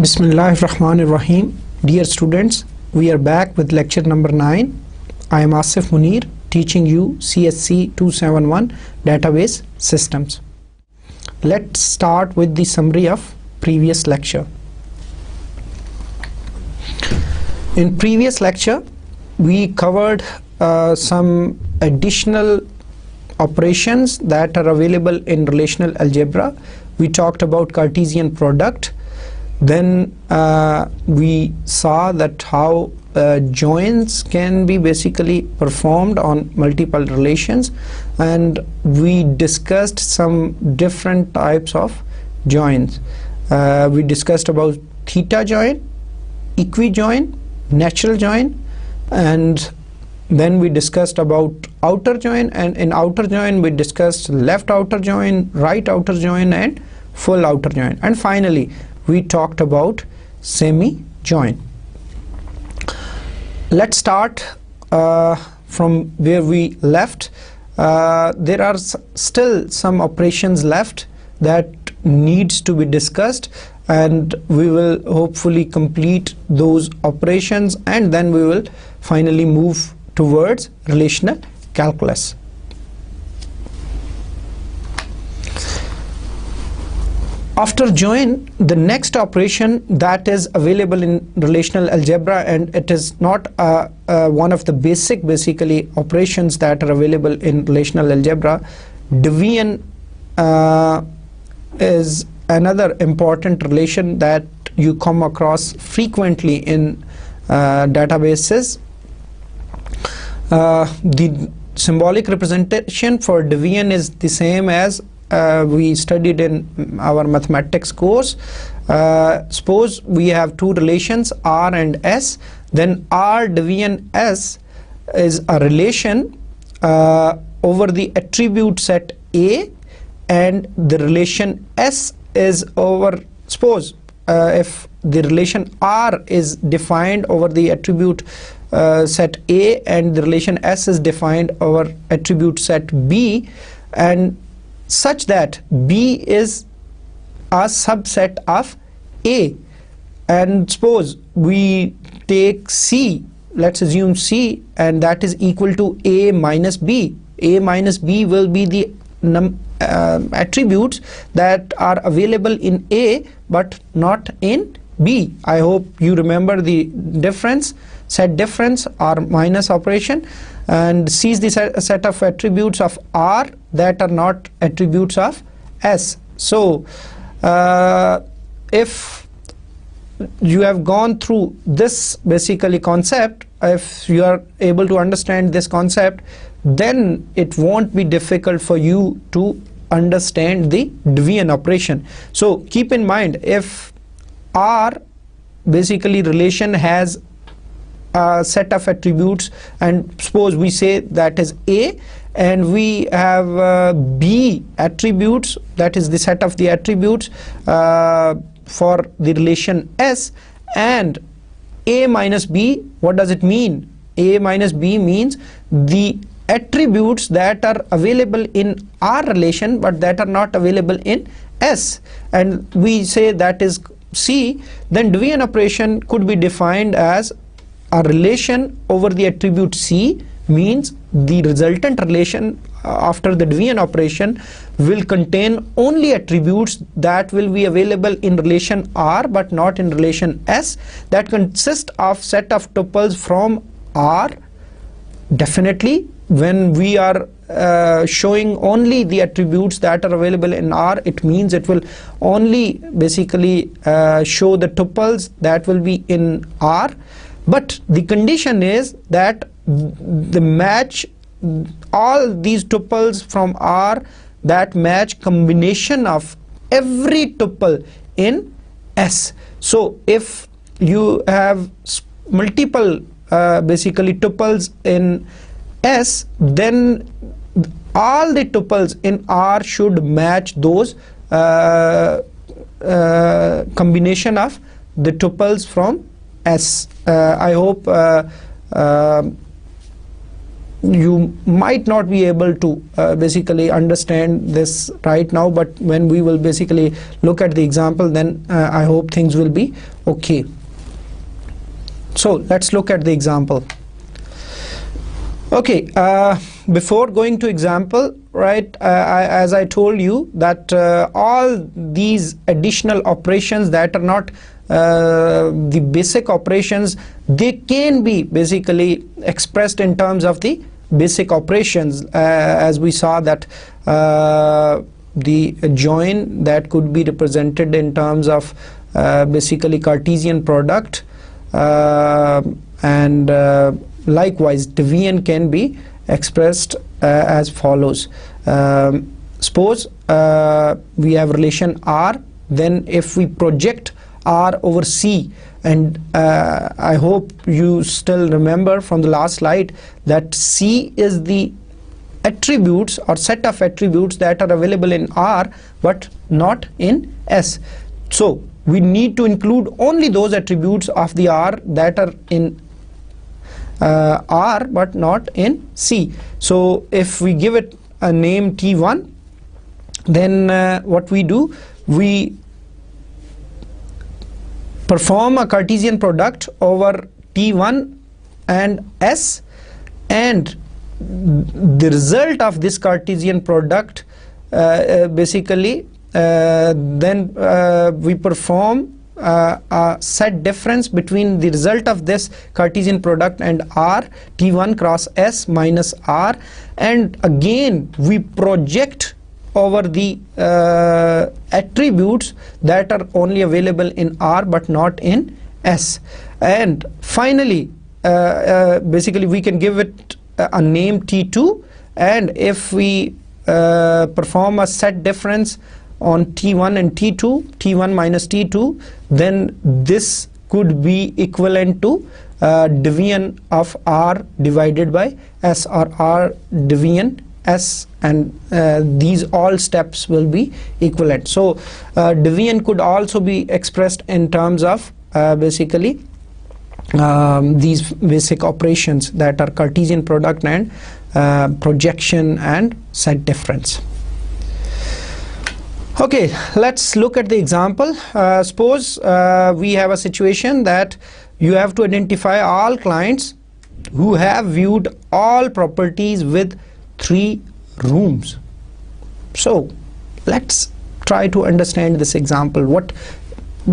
Bismillahirrahmanirrahim. Dear students, we are back with lecture number 9. I am Asif Munir, teaching you CSC 271 database systems. Let's start with the summary of previous lecture. In previous lecture, we covered some additional operations that are available in relational algebra. We talked about Cartesian product. Then we saw that how joins can be basically performed on multiple relations, and we discussed some different types of joins. We discussed about theta join, equi-join, natural join, and then we discussed about outer join, and in outer join we discussed left outer join, right outer join, and full outer join, and finally we talked about semi-join. Let's start from where we left. There are still some operations left that needs to be discussed, and we will hopefully complete those operations, and then we will finally move towards relational calculus. After join, the next operation that is available in relational algebra, and it is not one of the basically operations that are available in relational algebra, division is another important relation that you come across frequently in databases. The symbolic representation for division is the same as we studied in our mathematics course. Suppose we have two relations R and S, then R division S is a relation over the attribute set A, and the relation S is over, suppose if the relation R is defined over the attribute set A, and the relation S is defined over attribute set B, and such that B is a subset of A, and suppose we take C, let's assume C, and that is equal to A minus B. A minus B will be the attributes that are available in A but not in B. I hope you remember the difference, set difference or minus operation, and C is the set of attributes of R that are not attributes of S. So if you have gone through this basically concept, if you are able to understand this concept, then it won't be difficult for you to understand the division operation. So keep in mind, if R basically relation has a set of attributes, and suppose we say that is A, and we have B attributes, that is the set of the attributes for the relation S, and A minus B, what does it mean? A minus B means the attributes that are available in R relation but that are not available in S, and we say that is C, then division operation could be defined as a relation over the attribute C, means the resultant relation after the division operation will contain only attributes that will be available in relation R but not in relation S, that consist of set of tuples from R. Definitely when we are showing only the attributes that are available in R, it means it will only basically show the tuples that will be in R, but the condition is that the match all these tuples from R that match combination of every tuple in S. So if you have multiple basically tuples in S, then all the tuples in R should match those combination of the tuples from S. I hope you might not be able to basically understand this right now, but when we will basically look at the example, then I hope things will be okay. So let's look at the example. Okay, before going to example, right, as I told you that all these additional operations that are not the basic operations, they can be basically expressed in terms of the basic operations, as we saw that the join that could be represented in terms of basically Cartesian product, and likewise division can be expressed as follows. Suppose we have relation R, then if we project R over C, and I hope you still remember from the last slide that C is the attributes or set of attributes that are available in R but not in S. So we need to include only those attributes of the R that are in R but not in C. So if we give it a name T1, then what we do, we perform a Cartesian product over T1 and S, and the result of this Cartesian product basically then we perform a set difference between the result of this Cartesian product and R, T1 cross S minus R, and again we project over the attributes that are only available in R but not in S. And finally basically we can give it a name T2, and if we perform a set difference on T1 and T2, T1 minus T2, then this could be equivalent to division of R divided by S, or R division S, and these all steps will be equivalent. So division could also be expressed in terms of basically these basic operations that are Cartesian product and projection and set difference. Okay, let's look at the example. Suppose we have a situation that you have to identify all clients who have viewed all properties with 3 rooms. So let's try to understand this example, what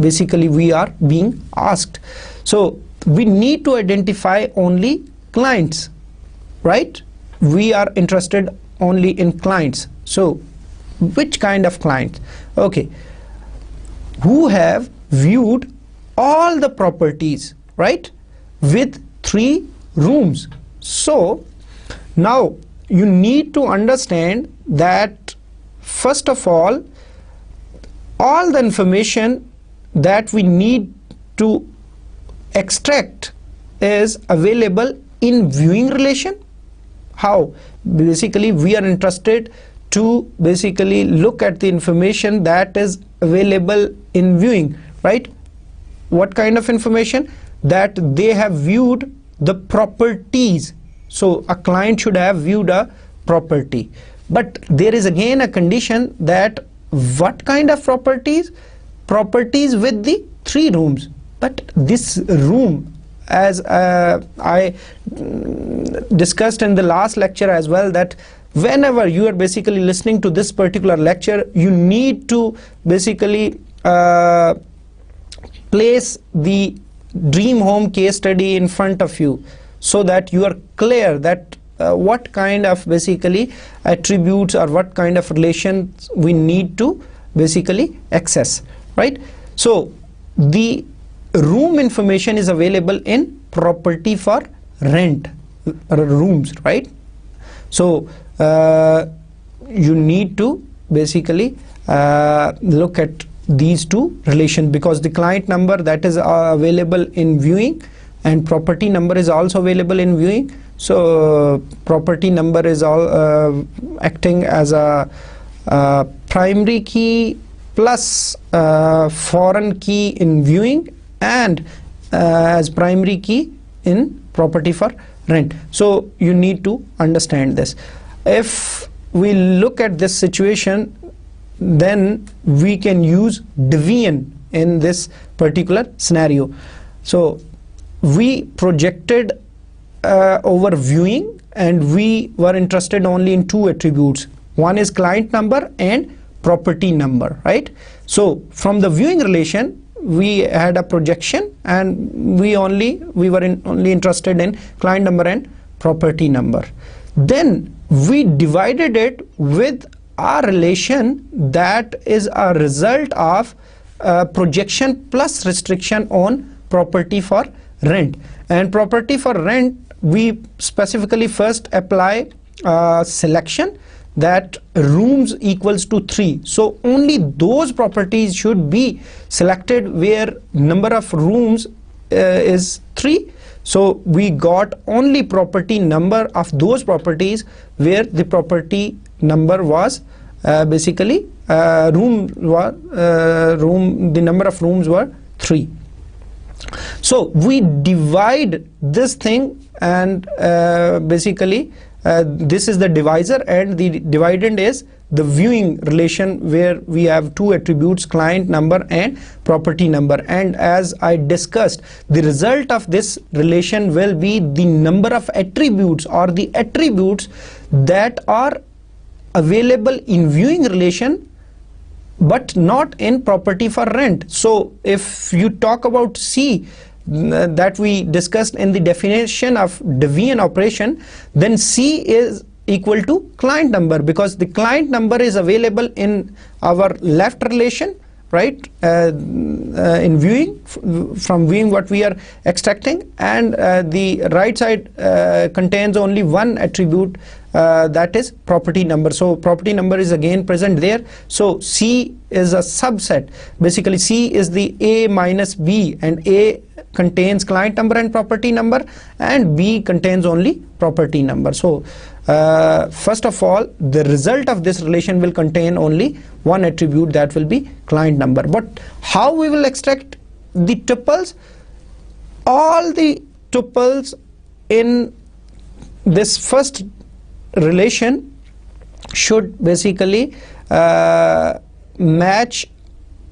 basically we are being asked. So we need to identify only clients, right? We are interested only in clients. So which kind of clients? Okay, who have viewed all the properties, right, with 3 rooms. So now you need to understand that first of all the information that we need to extract is available in viewing relation. How? Basically we are interested to basically look at the information that is available in viewing, right? What kind of information? That they have viewed the properties. So a client should have viewed a property, but there is again a condition that what kind of properties? Properties with the 3 rooms. But this room, as I discussed in the last lecture as well, that whenever you are basically listening to this particular lecture, you need to basically place the dream home case study in front of you, so that you are clear that what kind of basically attributes or what kind of relations we need to basically access, right? So the room information is available in property for rent rooms, right? So you need to basically look at these 2 relations, because the client number that is available in viewing and property number is also available in viewing. So property number is all acting as a primary key plus foreign key in viewing and as primary key in property for rent. So you need to understand this. If we look at this situation, then we can use division in this particular scenario. So we projected over viewing, and we were interested only in two attributes. One is client number and property number, right? So from the viewing relation, we had a projection, and we were only interested in client number and property number. Then we divided it with our relation that is a result of projection plus restriction on property for rent. And property for rent, we specifically first apply selection that rooms equals to 3. So only those properties should be selected where number of rooms is 3. So we got only property number of those properties where the property number was basically the number of rooms were 3. So we divide this thing, and basically this is the divisor, and the dividend is the viewing relation where we have two attributes, client number and property number. And as I discussed, the result of this relation will be the number of attributes or the attributes that are available in viewing relation but not in property for rent. So if you talk about C that we discussed in the definition of division operation, then C is equal to client number, because the client number is available in our left relation, right, in viewing, from viewing what we are extracting, and the right side contains only one attribute, that is property number. So property number is again present there. So C is a subset. Basically C is the A minus B, and A contains client number and property number, and B contains only property number. So first of all, the result of this relation will contain only one attribute, that will be client number. But how we will extract the tuples? All the tuples in this first relation should basically match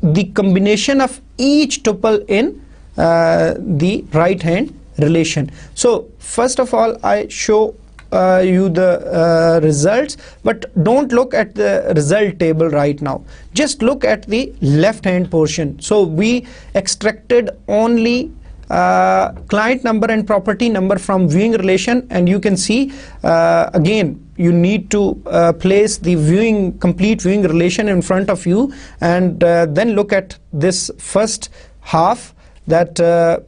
the combination of each tuple in the right hand relation. So first of all, I show you the results, but don't look at the result table right now. Just look at the left hand portion. So we extracted only client number and property number from viewing relation, and you can see again you need to place the complete viewing relation in front of you, and then look at this first half that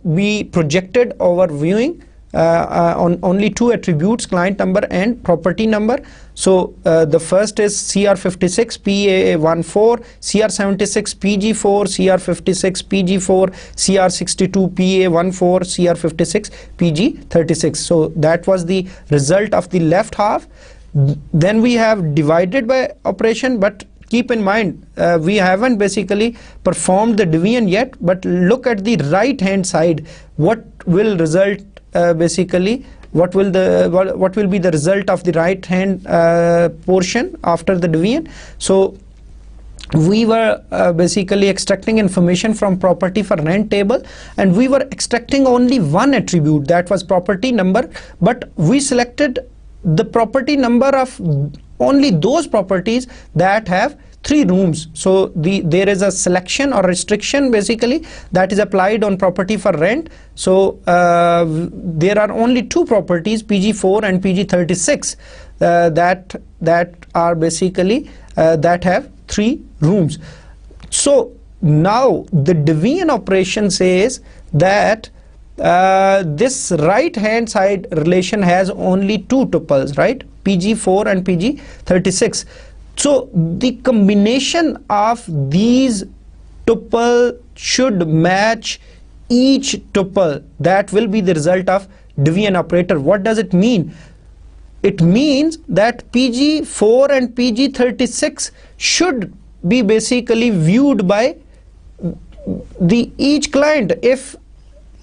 we projected over viewing on only two attributes, client number and property number. So the first is CR56 PA14, CR76 PG4, CR56 PG4, CR62 PA14, CR56 PG36. So that was the result of the left half. Then we have divided by operation, but keep in mind we haven't basically performed the division yet, but look at the right hand side. What will result basically what will be the result of the right hand portion after the division? So we were basically extracting information from property for rent table, and we were extracting only one attribute, that was property number, but we selected the property number of only those properties that have 3 rooms. So there is a selection or restriction basically that is applied on property for rent. So there are only 2 properties, PG4 and PG36, that are basically that have 3 rooms. So now the division operation says that this right hand side relation has only 2 tuples, right, PG4 and PG36. So the combination of these tuple should match each tuple. That will be the result of division operator. What does it mean? It means that PG4 and PG36 should be basically viewed by each client. If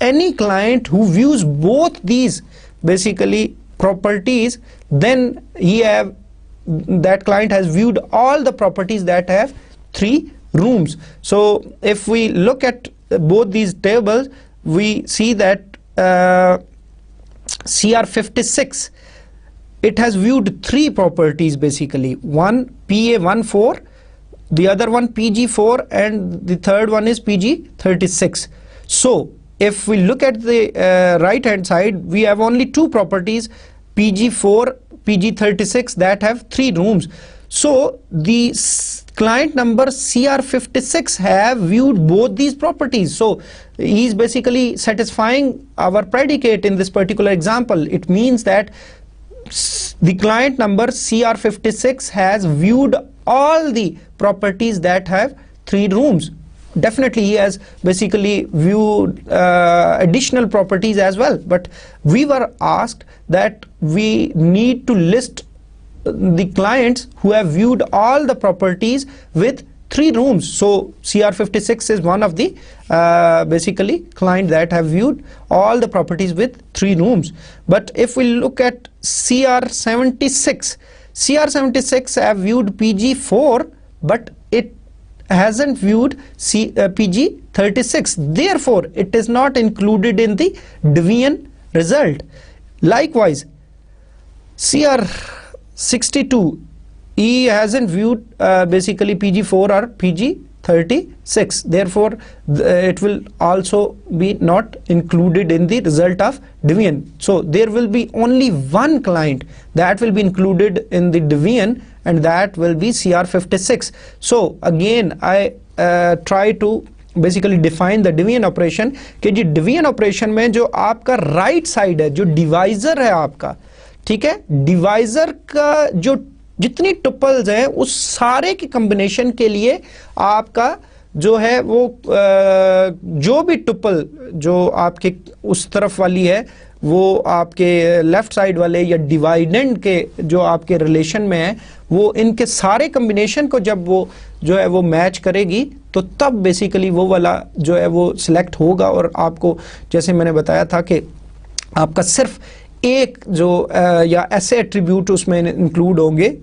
any client who views both these basically properties, then that client has viewed all the properties that have 3 rooms. So if we look at both these tables, we see that CR56, it has viewed 3 properties basically, one PA14, the other one PG4, and the third one is PG36. So if we look at the right hand side, we have only 2 properties, PG4, PG36, that have 3 rooms. So the client number CR56 have viewed both these properties. So he is basically satisfying our predicate in this particular example. It means that the client number CR56 has viewed all the properties that have 3 rooms. Definitely he has basically viewed additional properties as well, but we were asked that we need to list the clients who have viewed all the properties with 3 rooms. So CR56 is one of the basically client that have viewed all the properties with 3 rooms. But if we look at CR76 have viewed PG4, but it hasn't viewed PG36. Therefore, it is not included in the Devian result. Likewise, CR62, he hasn't viewed basically PG4 or PG36. Therefore, it will also be not included in the result of Devian. So there will be only one client that will be included in the Devian, and that will be CR56. So again, I try to basically define the Devian operation कि जी Devian operation में जो आपका right side है, जो divisor है आपका, ठीक है, divisor का जो जितनी टुपल्स हैं उस सारे के कॉम्बिनेशन के लिए आपका जो है वो जो भी टुपल जो आपके उस तरफ वाली है वो आपके लेफ्ट साइड वाले या डिवाइडेंड के जो आपके रिलेशन में है, वो इनके सारे कॉम्बिनेशन को जब वो जो है वो मैच करेगी तो तब बेसिकली वो वाला जो है वो सिलेक्ट होगा। और आपको जैसे मैंने बताया था कि आपका सिर्फ एक जो या ऐसे एट्रीब्यूट उसमें इंक्लूड होंगे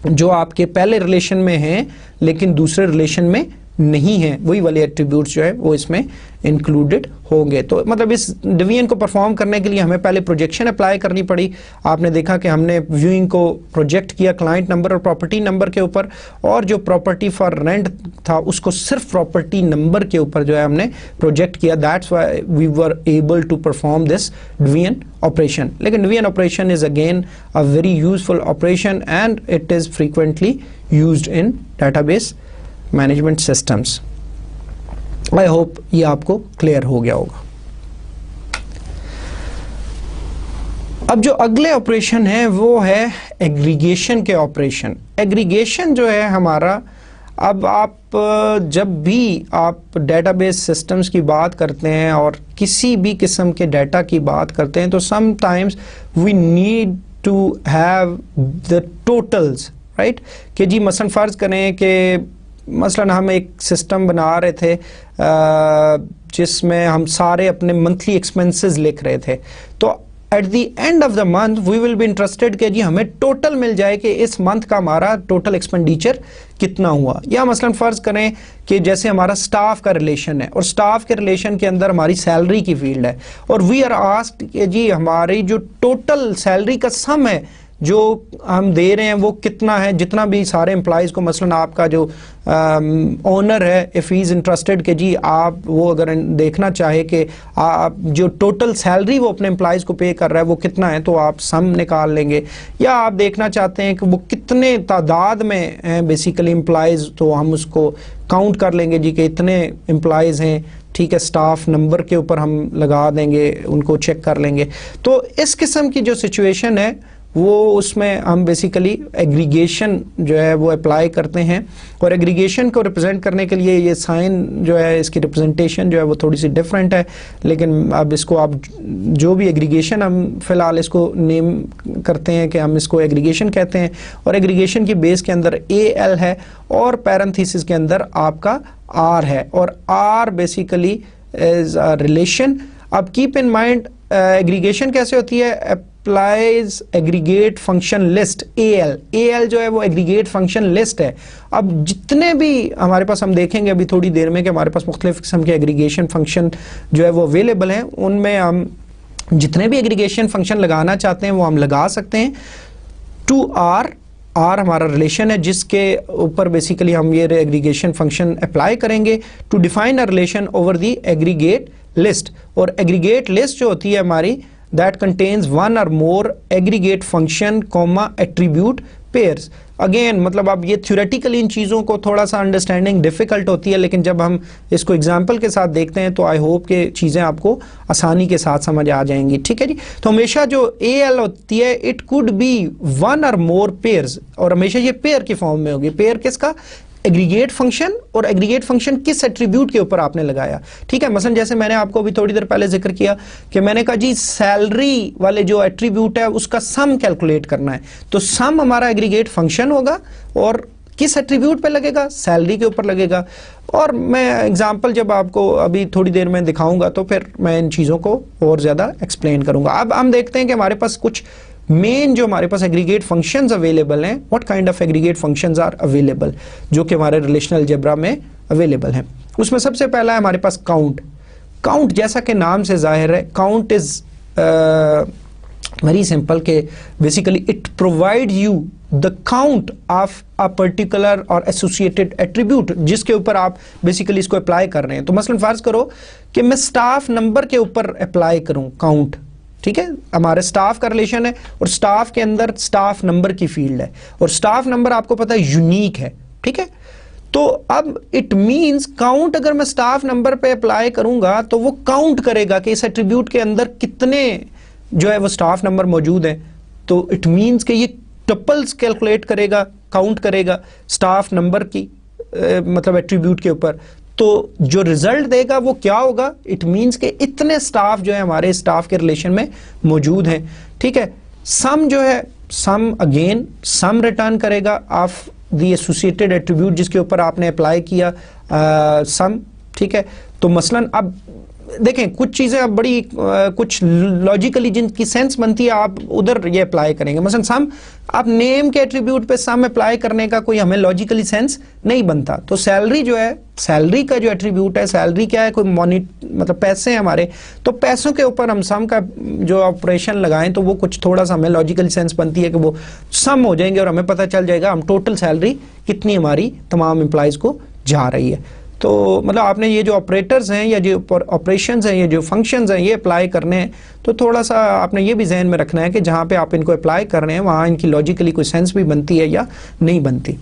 जो आपके पहले रिलेशन में हैं लेकिन दूसरे रिलेशन में नहीं है, वही वाले एट्रीब्यूट्स जो है वो इसमें इंक्लूडेड होंगे। तो मतलब इस डिवीजन को परफॉर्म करने के लिए हमें पहले प्रोजेक्शन अप्लाई करनी पड़ी। आपने देखा कि हमने व्यूइंग को प्रोजेक्ट किया क्लाइंट नंबर और प्रॉपर्टी नंबर के ऊपर, और जो प्रॉपर्टी फॉर रेंट था उसको सिर्फ प्रॉपर्टी नंबर के ऊपर जो है हमने प्रोजेक्ट किया। That's why we were able to perform this division operation. लेकिन division operation is again a very useful operation and it is frequently used in database management systems. I hope ये आपको clear हो गया होगा। अब जो अगले ऑपरेशन है वो है एग्रीगेशन के ऑपरेशन। एग्रीगेशन जो है हमारा, अब आप जब भी आप डेटाबेस सिस्टम्स की बात करते हैं और किसी भी किस्म के डाटा की बात करते हैं तो sometimes we need to have the totals, right. कि जी मसलन फ़र्ज़ करें कि मसलन हम एक सिस्टम बना रहे थे जिसमें हम सारे अपने मंथली एक्सपेंसेस लिख रहे थे, तो at the end of the month we will be interested कि जी हमें टोटल मिल जाए कि इस मंथ का हमारा टोटल एक्सपेंडिचर कितना हुआ। या मसलन फ़र्ज़ करें कि जैसे हमारा स्टाफ का रिलेशन है और स्टाफ के रिलेशन के अंदर हमारी सैलरी की फील्ड है और वी आर आस्क्ड कि जी हमारी जो टोटल सैलरी का सम है जो हम दे रहे हैं वो कितना है, जितना भी सारे एम्प्लॉइज़ को, मसलन आपका जो ओनर है इफ़ ही इज़ इंटरेस्टेड कि जी आप वो अगर देखना चाहे कि आप जो टोटल सैलरी वो अपने एम्प्लॉइज़ को पे कर रहा है वो कितना है तो आप सम निकाल लेंगे। या आप देखना चाहते हैं कि वो कितने तादाद में हैं बेसिकली एम्प्लॉइज़, तो हम उसको काउंट कर लेंगे जी कि इतने एम्प्लॉइज़ हैं, ठीक है, स्टाफ नंबर के ऊपर हम लगा देंगे, उनको चेक कर लेंगे। तो इस किस्म की जो सिचुएशन है वो उसमें हम बेसिकली एग्रीगेशन जो है वो अप्लाई करते हैं। और एग्रीगेशन को रिप्रेजेंट करने के लिए ये साइन जो है इसकी रिप्रेजेंटेशन जो है वो थोड़ी सी डिफरेंट है, लेकिन अब इसको आप जो भी एग्रीगेशन हम फ़िलहाल इसको नेम करते हैं कि हम इसको एग्रीगेशन कहते हैं। और एग्रीगेशन की बेस के अंदर AL है और पैरेंथेसिस के अंदर आपका R है, और R basically is a relation. अब कीप इन माइंड एग्रीगेशन कैसे होती है? Applies aggregate function list, AL। AL जो है वो एग्रीगेट फंक्शन लिस्ट है। अब जितने भी हमारे पास, हम देखेंगे अभी थोड़ी देर में कि हमारे पास मुख्तलिफ किस्म के एग्रीगेशन फंक्शन जो है वो अवेलेबल हैं, उनमें हम जितने भी एग्रीगेशन फंक्शन लगाना चाहते हैं वो हम लगा सकते हैं। टू R हमारा रिलेशन है जिसके ऊपर बेसिकली हम ये एग्रीगेशन फंक्शन अप्लाई करेंगे to define a relation over the aggregate list. और एग्रीगेट लिस्ट जो होती है हमारी, दैट कंटेन्स वन और more aggregate function comma attribute pairs. Again मतलब अब ये थ्योरेटिकली इन चीज़ों को थोड़ा सा अंडरस्टैंडिंग डिफिकल्ट होती है, लेकिन जब हम इसको एग्जांपल के साथ देखते हैं तो आई होप कि चीज़ें आपको आसानी के साथ समझ आ जाएंगी। ठीक है जी। तो हमेशा जो AL होती है, इट कुड बी वन और मोर पेयर्स, और हमेशा ये पेयर की फॉर्म में होगी। पेयर किसका? Aggregate function. और एग्रीगेट फंक्शन किस एट्रीब्यूट के ऊपर आपने लगाया? ठीक है, मसलन जैसे मैंने आपको अभी थोड़ी देर पहले जिक्र किया कि मैंने कहा जी सैलरी वाले जो एट्रीब्यूट है उसका सम कैलकुलेट करना है, तो सम हमारा एग्रीगेट फंक्शन होगा और किस एट्रीब्यूट पे लगेगा? सैलरी के ऊपर लगेगा। और मैं एग्जांपल जब आपको अभी थोड़ी देर में दिखाऊंगा तो फिर मैं इन चीज़ों को और ज़्यादा एक्सप्लेन करूंगा। अब हम देखते हैं कि हमारे पास कुछ मेन जो हमारे पास एग्रीगेट फंक्शंस अवेलेबल हैं, what kind of aggregate functions are available, जो कि हमारे रिलेशनल अलजेब्रा में अवेलेबल हैं। उसमें सबसे पहला है हमारे पास काउंट। काउंट जैसा कि नाम से जाहिर है, काउंट इज वेरी सिंपल के basically it provide you the count of a particular और एसोसिएटेड एट्रीब्यूट जिसके ऊपर आप बेसिकली इसको अप्लाई कर रहे हैं। तो मसलन फर्ज करो कि मैं स्टाफ नंबर के ऊपर अप्लाई करूं काउंट। ठीक है, हमारे स्टाफ का रिलेशन है और स्टाफ के अंदर स्टाफ नंबर की फील्ड है, और स्टाफ नंबर आपको पता है यूनिक है। ठीक है, तो अब इट मींस काउंट अगर मैं स्टाफ नंबर पे अप्लाई करूंगा तो वो काउंट करेगा कि इस एट्रीब्यूट के अंदर कितने जो है वो स्टाफ नंबर मौजूद है। तो इट मींस कि ये टपल्स कैलकुलेट करेगा, काउंट करेगा स्टाफ नंबर की मतलब एट्रीब्यूट के ऊपर। तो जो रिजल्ट देगा वो क्या होगा? इट मींस कि इतने स्टाफ जो है हमारे स्टाफ के रिलेशन में मौजूद हैं। ठीक है, सम जो है, सम अगेन सम रिटर्न करेगा ऑफ द एसोसिएटेड एट्रीब्यूट जिसके ऊपर आपने अप्लाई किया सम। ठीक है, तो मसलन अब देखें कुछ चीज़ें अब बड़ी कुछ लॉजिकली जिनकी सेंस बनती है आप उधर ये अप्लाई करेंगे। मसलन सम, आप नेम के एट्रीब्यूट पे सम अप्लाई करने का कोई हमें लॉजिकली सेंस नहीं बनता। तो सैलरी जो है, सैलरी का जो एट्रीब्यूट है, सैलरी क्या है? कोई मतलब पैसे हैं हमारे, तो पैसों के ऊपर हम सम का जो ऑपरेशन लगाएं तो वो कुछ थोड़ा सा हमें लॉजिकली सेंस बनती है कि वो सम हो जाएंगे और हमें पता चल जाएगा हम टोटल सैलरी कितनी हमारी तमाम एम्प्लॉयज़ को जा रही है। तो मतलब आपने ये जो ऑपरेटर्स हैं या जो ऑपरेशंस हैं, ये जो फंक्शंस हैं, ये अप्लाई करने हैं तो थोड़ा सा आपने ये भी जहन में रखना है कि जहाँ पे आप इनको अप्लाई कर रहे हैं वहाँ इनकी लॉजिकली कोई सेंस भी बनती है या नहीं बनती।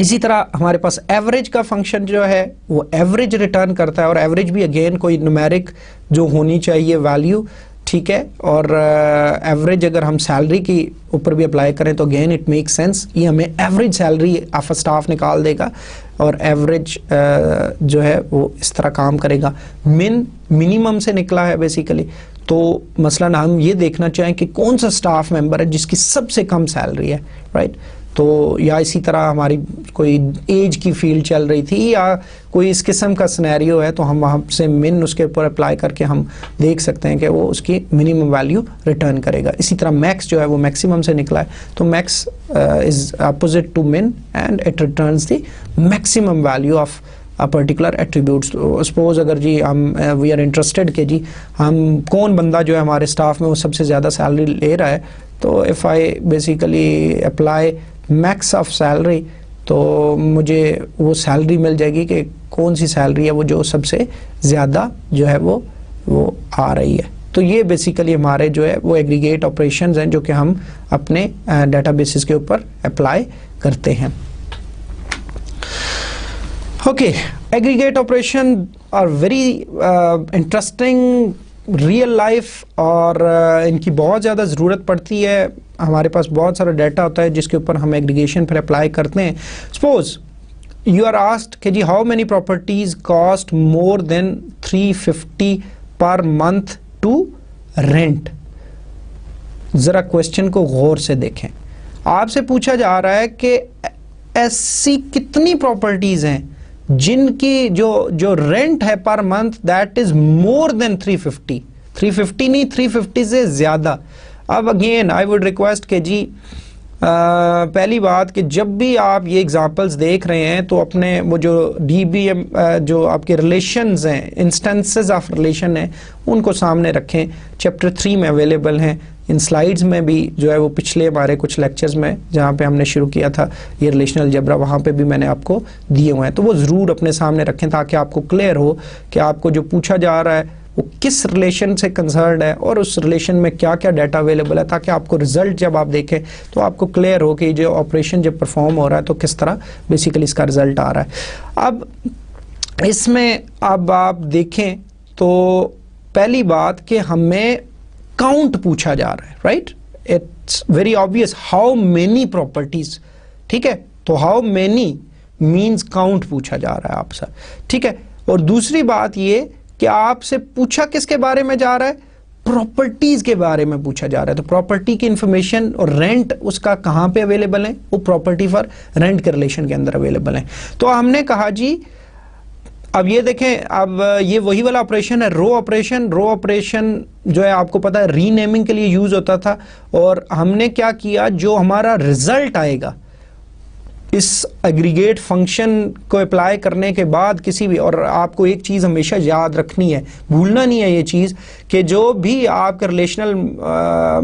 इसी तरह हमारे पास एवरेज का फंक्शन जो है वो एवरेज रिटर्न करता है, और एवरेज भी अगेन कोई न्यूमेरिक जो होनी चाहिए वैल्यू। ठीक है, और एवरेज अगर हम सैलरी की ऊपर भी अप्लाई करें तो अगेन इट मेक सेंस, ये हमें average salary of a staff निकाल देगा और एवरेज जो है वो इस तरह काम करेगा। मिनिमम से निकला है बेसिकली, तो मसलन हम ये देखना चाहें कि कौन सा स्टाफ मेंबर है जिसकी सबसे कम सैलरी है, राइट। तो या इसी तरह हमारी कोई एज की फील्ड चल रही थी या कोई इस किस्म का सिनेरियो है तो हम वहाँ से मिन उसके ऊपर अप्लाई करके हम देख सकते हैं कि वो उसकी मिनिमम वैल्यू रिटर्न करेगा। इसी तरह मैक्स जो है वो मैक्सिमम से निकला है, तो मैक्स इज अपोजिट टू मिन and it returns the maximum value of a particular attribute. Suppose अगर जी हम वी आर इंटरेस्टेड कि जी हम कौन बंदा जो है हमारे स्टाफ में वो सबसे ज़्यादा सैलरी ले रहा है, तो if I basically apply max of salary तो मुझे वो सैलरी मिल जाएगी कि कौन सी सैलरी है वो जो सबसे ज़्यादा जो है वो आ रही है। तो ये बेसिकली हमारे जो है वो एग्रीगेट ऑपरेशंस हैं जो कि हम अपने डेटाबेसेस के ऊपर अप्लाई करते हैं। Okay, aggregate operation are very interesting real life और इनकी बहुत ज़्यादा ज़रूरत पड़ती है। हमारे पास बहुत सारा डाटा होता है जिसके ऊपर हम एग्रीगेशन पर अप्लाई करते हैं। सपोज यू आर आस्क्ड कि जी how many properties cost more than 350 per month to rent. ज़रा क्वेश्चन को गौर से देखें। आपसे पूछा जा रहा है कि ऐसी कितनी प्रॉपर्टीज़ हैं जिनकी जो रेंट है per month that is more than 350, 350 नहीं, 350 से ज़्यादा। अब अगेन आई वुड रिक्वेस्ट कि जी पहली बात कि जब भी आप ये एग्जांपल्स देख रहे हैं तो अपने वो जो DBM जो आपके रिलेशंस हैं, इंस्टेंसेस ऑफ रिलेशन हैं, उनको सामने रखें। चैप्टर 3 में अवेलेबल हैं, इन स्लाइड्स में भी जो है वो पिछले हमारे कुछ लेक्चर्स में जहाँ पे हमने शुरू किया था ये रिलेशनल अलजेब्रा, वहाँ पे भी मैंने आपको दिए हुए हैं, तो वो ज़रूर अपने सामने रखें ताकि आपको क्लियर हो कि आपको जो पूछा जा रहा है वो किस रिलेशन से कंसर्न है और उस रिलेशन में क्या क्या डाटा अवेलेबल है, ताकि आपको रिजल्ट जब आप देखें तो आपको क्लियर हो कि जो ऑपरेशन जब परफॉर्म हो रहा है तो किस तरह बेसिकली इसका रिजल्ट आ रहा है। अब इसमें अब आप देखें तो पहली बात कि हमें काउंट पूछा जा रहा है, right? It's very obvious, how many properties, ठीक है? तो हाउ मेनी मींस काउंट पूछा जा रहा है आपसे, ठीक है? और दूसरी बात ये कि आपसे पूछा किसके बारे में जा रहा है? प्रॉपर्टीज के बारे में पूछा जा रहा है। तो प्रॉपर्टी की इंफॉर्मेशन और रेंट उसका कहाँ पे अवेलेबल है? वो प्रॉपर्टी फॉर रेंट के रिलेशन के अंदर अवेलेबल है। तो हमने कहा जी, अब ये देखें, अब ये वही वाला ऑपरेशन है, रो ऑपरेशन। रो ऑपरेशन जो है आपको पता है रीनेमिंग के लिए यूज होता था, और हमने क्या किया, जो हमारा रिजल्ट आएगा इस एग्रीगेट फंक्शन को अप्लाई करने के बाद किसी भी, और आपको एक चीज़ हमेशा याद रखनी है, भूलना नहीं है ये चीज़, कि जो भी आपके रिलेशनल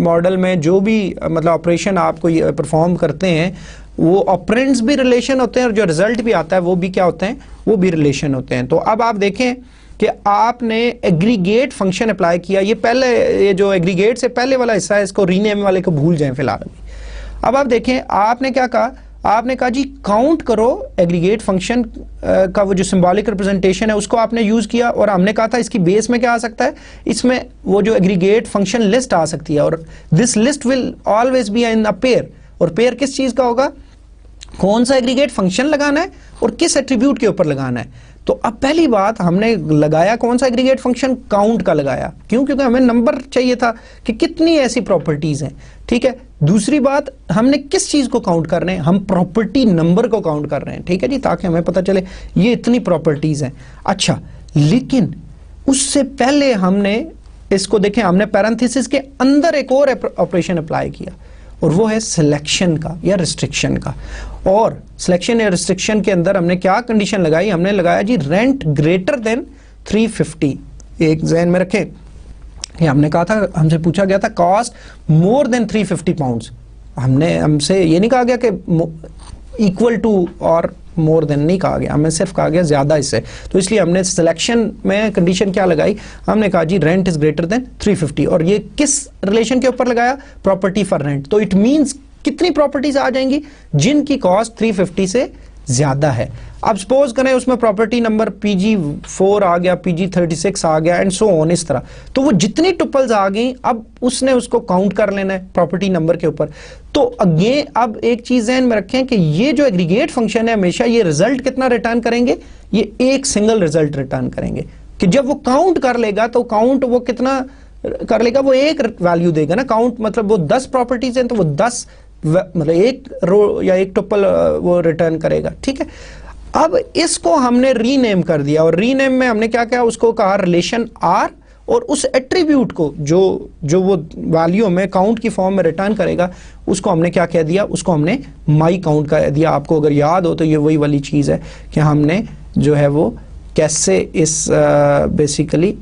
मॉडल में जो भी मतलब ऑपरेशन आपको परफॉर्म करते हैं वो ऑपरेंड्स भी रिलेशन होते हैं, और जो रिजल्ट भी आता है वो भी क्या होते हैं? वो भी रिलेशन होते हैं। तो अब आप देखें कि आपने एग्रीगेट फंक्शन अप्लाई किया, ये पहले, ये जो एग्रीगेट से पहले वाला हिस्सा है इसको रीनेम वाले को भूल जाएं फिलहाल। अब आप देखें, आपने क्या कहा? आपने कहा जी काउंट करो एग्रीगेट फंक्शन का वो जो सिंबॉलिक रिप्रेजेंटेशन है उसको आपने यूज किया, और हमने कहा था इसकी बेस में क्या आ सकता है? इसमें वो जो एग्रीगेट फंक्शन लिस्ट आ सकती है, और this list will always be in a pair. और पेयर किस चीज का होगा? कौन सा एग्रीगेट फंक्शन लगाना है और किस एट्रीब्यूट के ऊपर लगाना है। तो अब पहली बात हमने लगाया कौन सा एग्रीगेट फंक्शन? काउंट का लगाया। क्यों? क्योंकि हमें नंबर चाहिए था कि कितनी ऐसी प्रॉपर्टीज हैं, ठीक है? दूसरी बात, हमने किस चीज को काउंट कर रहे हैं? हम प्रॉपर्टी नंबर को काउंट कर रहे हैं, ठीक है जी, ताकि हमें पता चले ये इतनी प्रॉपर्टीज हैं। अच्छा, लेकिन उससे पहले हमने इसको देखें, हमने पैरेंथेसिस के अंदर एक और ऑपरेशन अप्लाई किया, और वो है सिलेक्शन का या रिस्ट्रिक्शन का। और सिलेक्शन या रिस्ट्रिक्शन के अंदर हमने क्या कंडीशन लगाई? हमने लगाया जी रेंट ग्रेटर देन 350। एक ज़हन में रखें, ये हमने कहा था, हमसे पूछा गया था कॉस्ट मोर देन 350 पाउंड्स। हमसे ये नहीं कहा गया कि इक्वल टू और मोर देन नहीं कहा गया, हमें सिर्फ कहा गया ज्यादा इससे। तो इसलिए हमने सिलेक्शन में कंडीशन क्या लगाई? हमने कहा जी रेंट इज ग्रेटर देन 350, और ये किस रिलेशन के ऊपर लगाया? Property for rent. तो इट मींस कितनी प्रॉपर्टीज आ जाएंगी जिनकी कॉस्ट 350 से ज्यादा है। अब सपोज करें उसमें प्रॉपर्टी नंबर PG4 आ गया, PG36 आ गया, एंड सो ऑन, इस तरह। तो वो जितनी टुपल्स आ गई, अब उसने उसको काउंट कर लेना है प्रॉपर्टी नंबर के ऊपर। तो अगेन अब एक चीज ध्यान में रखें कि ये जो एग्रीगेट फंक्शन है हमेशा ये रिजल्ट कितना रिटर्न करेंगे? ये एक सिंगल रिजल्ट रिटर्न करेंगे। कि जब वो काउंट कर लेगा तो काउंट वो कितना कर लेगा? वो एक वैल्यू देगा ना। काउंट मतलब वो 10 प्रॉपर्टीज हैं तो वो 10 मतलब एक रो या एक टुपल वो रिटर्न करेगा, ठीक है? अब इसको हमने रीनेम कर दिया, और रीनेम में हमने क्या किया? उसको कहा रिलेशन R, और उस एट्रीब्यूट को जो वो वैल्यू में काउंट की फॉर्म में रिटर्न करेगा उसको हमने क्या कह दिया? उसको हमने माई काउंट का दिया। आपको अगर याद हो तो ये वही वाली चीज़ है कि हमने जो है वो कैसे इस बेसिकली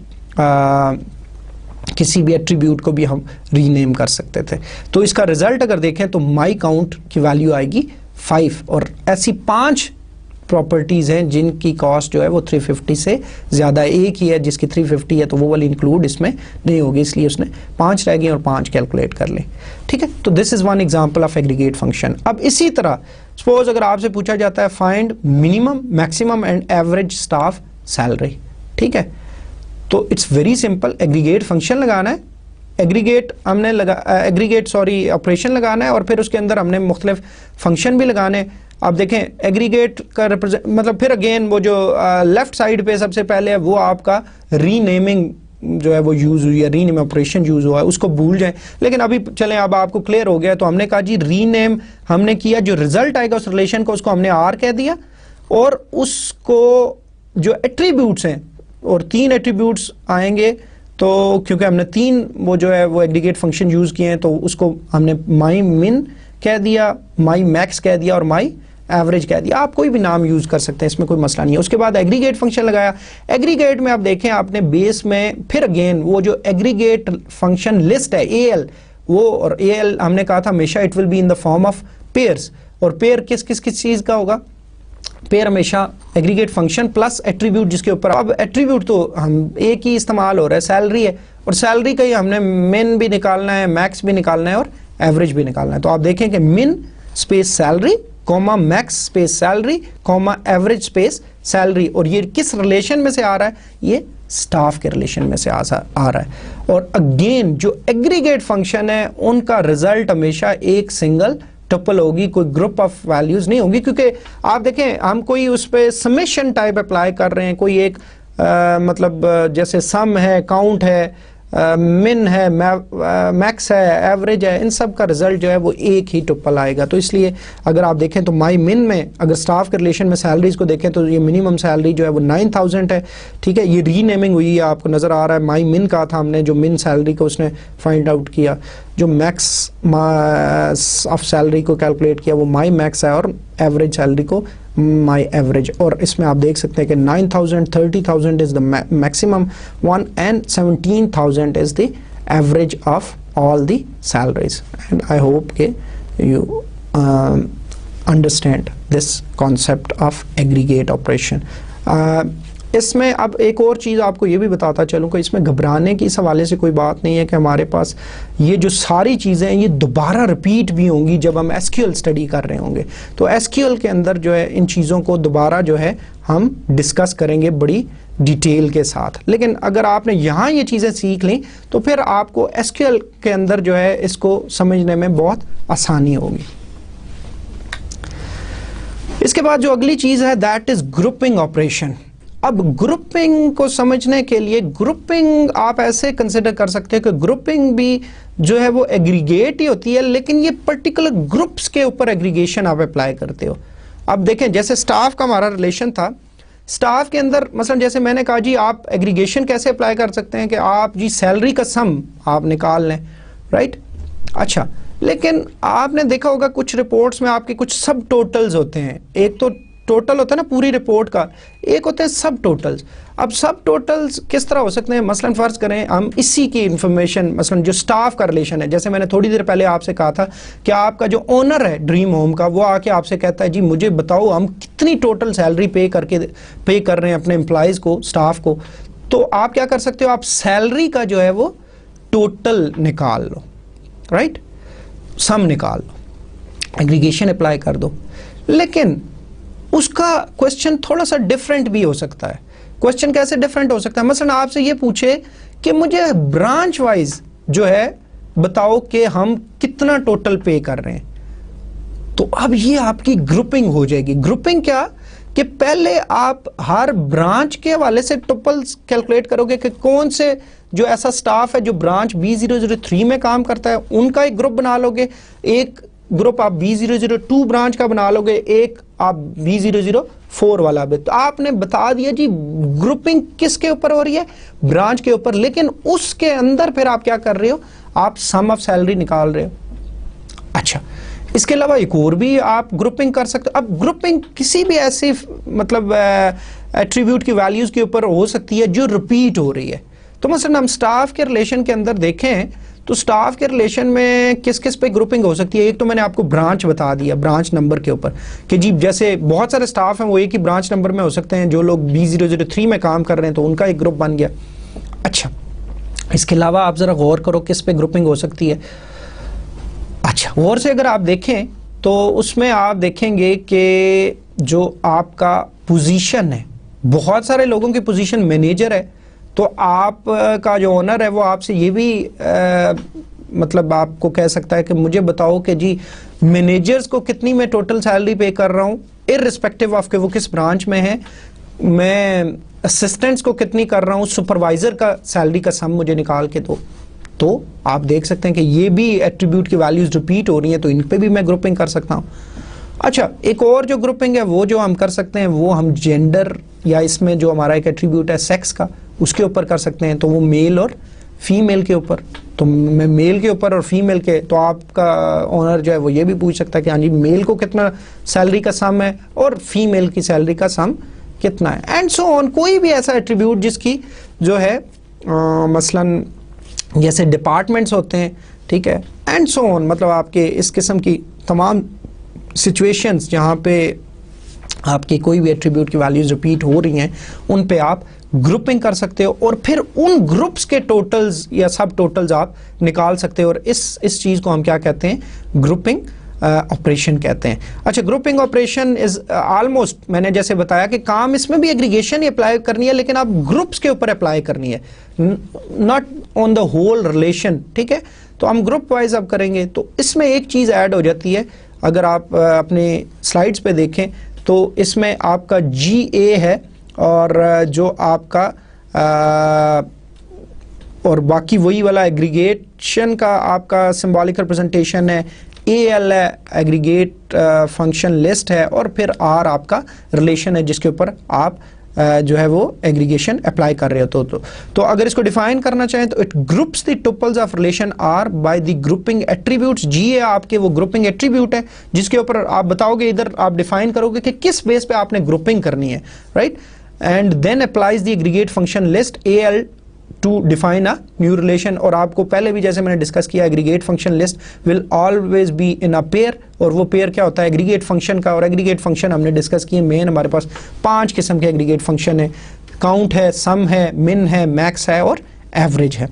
किसी भी एट्रीब्यूट को भी हम रीनेम कर सकते थे। तो इसका रिजल्ट अगर देखें तो माई काउंट की वैल्यू आएगी 5, और ऐसी 5 प्रॉपर्टीज हैं जिनकी कॉस्ट जो है वो 350 से ज्यादा। एक ही है जिसकी 350 है तो वो वाली इंक्लूड इसमें नहीं होगी, इसलिए उसने 5 रह गई और 5 कैलकुलेट कर ले, ठीक है? तो this is one example of aggregate function. अब इसी तरह सपोज अगर आपसे पूछा जाता है find minimum, maximum and average staff salary, ठीक है? तो it's very simple, aggregate function लगाना है, एग्रीगेट ऑपरेशन लगाना है, और फिर उसके अंदर हमने मुख्तलिफ फंक्शन भी लगाने। अब देखें एग्रीगेट का रिप्रेजेंट मतलब फिर अगेन वो जो लेफ्ट साइड पे सबसे पहले है वो आपका रीनेमिंग जो है वो यूज हुई है, रीनेम ऑपरेशन यूज हुआ है, उसको भूल जाएं। लेकिन अभी चलें, अब आपको क्लियर हो गया। तो हमने कहा जी रीनेम हमने किया, जो रिजल्ट आएगा उस रिलेशन को उसको हमने R कह दिया, और उसको जो एट्रीब्यूट्स हैं, और 3 एट्रीब्यूट्स आएंगे तो क्योंकि हमने 3 वो जो है वो एग्रीगेट फंक्शन यूज़ किए हैं, तो उसको हमने माई मिन कह दिया, माई मैक्स कह दिया और माई एवरेज कह दिया। आप कोई भी नाम यूज़ कर सकते हैं, इसमें कोई मसला नहीं है। उसके बाद एग्रीगेट फंक्शन लगाया। एग्रीगेट में आप देखें आपने बेस में फिर अगेन वो जो एग्रीगेट फंक्शन लिस्ट है एल, वो और एल हमने कहा था हमेशा it will be in the form of pairs, और पेयर किस किस किस चीज़ का होगा? पेयर हमेशा एग्रीगेट फंक्शन प्लस एट्रीब्यूट जिसके ऊपर, अब एट्रीब्यूट तो हम एक ही इस्तेमाल हो रहा है, सैलरी है, और सैलरी का ही हमने मिन भी निकालना है, मैक्स भी निकालना है और एवरेज भी निकालना है। तो आप देखें कि मिन space salary comma max space salary comma average space salary, और ये किस रिलेशन में से आ रहा है? ये स्टाफ के रिलेशन में से आ रहा है। और अगेन जो एग्रीगेट फंक्शन है उनका रिजल्ट हमेशा एक सिंगल टपल होगी, कोई ग्रुप ऑफ वैल्यूज नहीं होगी, क्योंकि आप देखें हम कोई उस पर समेशन टाइप अप्लाई कर रहे हैं, कोई एक मतलब जैसे सम है, काउंट है, मिन है, मैक्स है, एवरेज है, इन सब का रिजल्ट जो है वो एक ही टुपल आएगा। तो इसलिए अगर आप देखें तो माई मिन में अगर स्टाफ के रिलेशन में सैलरीज को देखें तो ये मिनिमम सैलरी जो है वो 9000 है, ठीक है। ये रीनेमिंग हुई है, आपको नज़र आ रहा है, माई मिन कहा था हमने, जो मिन सैलरी को उसने फाइंड आउट किया, जो मैक्स ऑफ सैलरी को कैलकुलेट किया वो माई मैक्स है, और एवरेज सैलरी को माई एवरेज। और इसमें आप देख सकते हैं कि 9000, 30,000 is the maximum one and 17,000 is the average of all the salaries. And I hope के you understand this concept of aggregate operation. इसमें अब एक और चीज़ आपको ये भी बताता चलूँ कि इसमें घबराने की इस हवाले से कोई बात नहीं है कि हमारे पास ये जो सारी चीज़ें हैं ये दोबारा रिपीट भी होंगी जब हम एसक्यूएल स्टडी कर रहे होंगे। तो एसक्यूएल के अंदर जो है इन चीज़ों को दोबारा जो है हम डिस्कस करेंगे बड़ी डिटेल के साथ। लेकिन अगर आपने यहाँ ये चीज़ें सीख ली तो फिर आपको एसक्यूएल के अंदर जो है इसको समझने में बहुत आसानी होगी। इसके बाद जो अगली चीज़ है दैट इज़ ग्रुपिंग ऑपरेशन। अब ग्रुपिंग को समझने के लिए, ग्रुपिंग आप ऐसे कंसिडर कर सकते हो कि ग्रुपिंग भी जो है वो एग्रीगेट ही होती है, लेकिन ये पर्टिकुलर ग्रुप्स के ऊपर एग्रीगेशन आप अप्लाई करते हो। अब देखें जैसे स्टाफ का हमारा रिलेशन था, स्टाफ के अंदर मसलन जैसे मैंने कहा जी आप एग्रीगेशन कैसे अप्लाई कर सकते हैं कि आप जी सैलरी का सम आप निकाल लें, राइट। अच्छा, लेकिन आपने देखा होगा कुछ रिपोर्ट्स में आपके कुछ सब टोटल्स होते हैं। एक तो टोटल होता है ना पूरी रिपोर्ट का, एक होते हैं सब टोटल्स। अब सब टोटल्स किस तरह हो सकते हैं? मसलन फ़र्ज़ करें हम इसी की इंफॉर्मेशन, मसलन जो स्टाफ का रिलेशन है, जैसे मैंने थोड़ी देर पहले आपसे कहा था कि आपका जो ओनर है ड्रीम होम का, वो आके आपसे कहता है जी मुझे बताओ हम कितनी टोटल सैलरी पे कर रहे हैं अपने एम्प्लॉयज़ को, स्टाफ को। तो आप क्या कर सकते हो, आप सैलरी का जो है वो टोटल निकाल लो, राइट, सम निकाल लो, एग्रीगेशन अप्लाई कर दो। लेकिन उसका क्वेश्चन थोड़ा सा डिफरेंट भी हो सकता है। क्वेश्चन कैसे डिफरेंट हो सकता है? मसलन आपसे ये पूछे कि मुझे ब्रांच वाइज जो है बताओ कि हम कितना टोटल पे कर रहे हैं, तो अब ये आपकी ग्रुपिंग हो जाएगी। ग्रुपिंग क्या कि पहले आप हर ब्रांच के हवाले से टोटल्स कैलकुलेट करोगे कि कौन से जो ऐसा स्टाफ है जो ब्रांच B003 में काम करता है उनका एक ग्रुप बना लोगे, एक ग्रुप आप B002 ब्रांच का बना लोगे, एक आप B004 वाला भी। तो आपने बता दिया जी ग्रुपिंग किसके ऊपर हो रही है, ब्रांच के ऊपर। लेकिन उसके अंदर फिर आप क्या कर रहे हो, आप सम ऑफ सैलरी निकाल रहे हो। अच्छा, इसके अलावा एक और भी आप ग्रुपिंग कर सकते हो। अब ग्रुपिंग किसी भी ऐसी मतलब एट्रीब्यूट की वैल्यूज के ऊपर हो सकती है जो रिपीट हो रही है। तो मसलन हम स्टाफ के रिलेशन के अंदर देखें तो स्टाफ के रिलेशन में किस किस पे ग्रुपिंग हो सकती है। एक तो मैंने आपको ब्रांच बता दिया, ब्रांच नंबर के ऊपर कि जी जैसे बहुत सारे स्टाफ हैं वो एक ही ब्रांच नंबर में हो सकते हैं। जो लोग B003 में काम कर रहे हैं तो उनका एक ग्रुप बन गया। अच्छा, इसके अलावा आप ज़रा गौर करो किस पे ग्रुपिंग हो सकती है। अच्छा, गौर से अगर आप देखें तो उसमें आप देखेंगे कि जो आपका पोजीशन है, बहुत सारे लोगों की पोजीशन मैनेजर है, तो आप का जो ओनर है वो आपसे ये भी मतलब आपको कह सकता है कि मुझे बताओ कि जी मैनेजर्स को कितनी मैं टोटल सैलरी पे कर रहा हूँ इररिस्पेक्टिव ऑफ के वो किस ब्रांच में है, मैं असिस्टेंट्स को कितनी कर रहा हूँ, सुपरवाइज़र का सैलरी का सम मुझे निकाल के दो। तो आप देख सकते हैं कि ये भी एट्रीब्यूट की वैल्यूज रिपीट हो रही हैं, तो इन पे भी मैं ग्रुपिंग कर सकता हूँ। अच्छा, एक और जो ग्रुपिंग है वो जो हम कर सकते हैं वो हम जेंडर, या इसमें जो हमारा एक एट्रीब्यूट है सेक्स का, उसके ऊपर कर सकते हैं, तो वो मेल और फीमेल के ऊपर। तो मैं मेल के ऊपर और फीमेल के, तो आपका ओनर जो है वो ये भी पूछ सकता है कि हाँ जी मेल को कितना सैलरी का सम है और फीमेल की सैलरी का सम कितना है, एंड सो ऑन। कोई भी ऐसा एट्रीब्यूट जिसकी जो है मसलन जैसे डिपार्टमेंट्स होते हैं, ठीक है, एंड सो ऑन, मतलब आपके इस किस्म की तमाम सिचुएशंस जहाँ पे आपकी कोई भी एट्रीब्यूट की वैल्यूज रिपीट हो रही हैं, उन पे आप ग्रुपिंग कर सकते हो और फिर उन ग्रुप्स के टोटल्स या सब टोटल्स आप निकाल सकते हो, और इस चीज़ को हम क्या कहते हैं, ग्रुपिंग ऑपरेशन कहते हैं। अच्छा, ग्रुपिंग ऑपरेशन इज ऑलमोस्ट, मैंने जैसे बताया कि काम इसमें भी एग्रीगेशन ही अप्लाई करनी है, लेकिन आप ग्रुप्स के ऊपर अप्लाई करनी है, not on the whole relation, ठीक है। तो हम ग्रुप वाइज अब करेंगे, तो इसमें एक चीज़ ऐड हो जाती है, अगर आप अपने स्लाइड्स पे देखें तो इसमें आपका GA है और जो आपका और बाकी वही वाला एग्रीगेशन का आपका सिंबॉलिक रिप्रेजेंटेशन है, AL है एग्रीगेट फंक्शन लिस्ट है, और फिर R आपका रिलेशन है जिसके ऊपर आप जो है वो एग्रीगेशन अप्लाई कर रहे हो। तो अगर इसको डिफाइन करना चाहें तो it groups the tuples of relation R by the grouping attributes. GA आपके वो ग्रुपिंग एट्रीब्यूट है जिसके ऊपर आप बताओगे, इधर आप डिफाइन करोगे कि किस बेस पे आपने ग्रुपिंग करनी है, right, and then applies the aggregate function list AL to define a new relation. और आपको पहले भी जैसे मैंने डिस्कस किया, aggregate function list will always be in a pair, और वो पेयर क्या होता है, एग्रीगेट फंक्शन का। और एग्रीगेट फंक्शन हमने डिस्कस किए, मेन हमारे पास 5 किस्म के एग्रीगेट फंक्शन है, काउंट है, सम है, मिन है, मैक्स है और एवरेज है।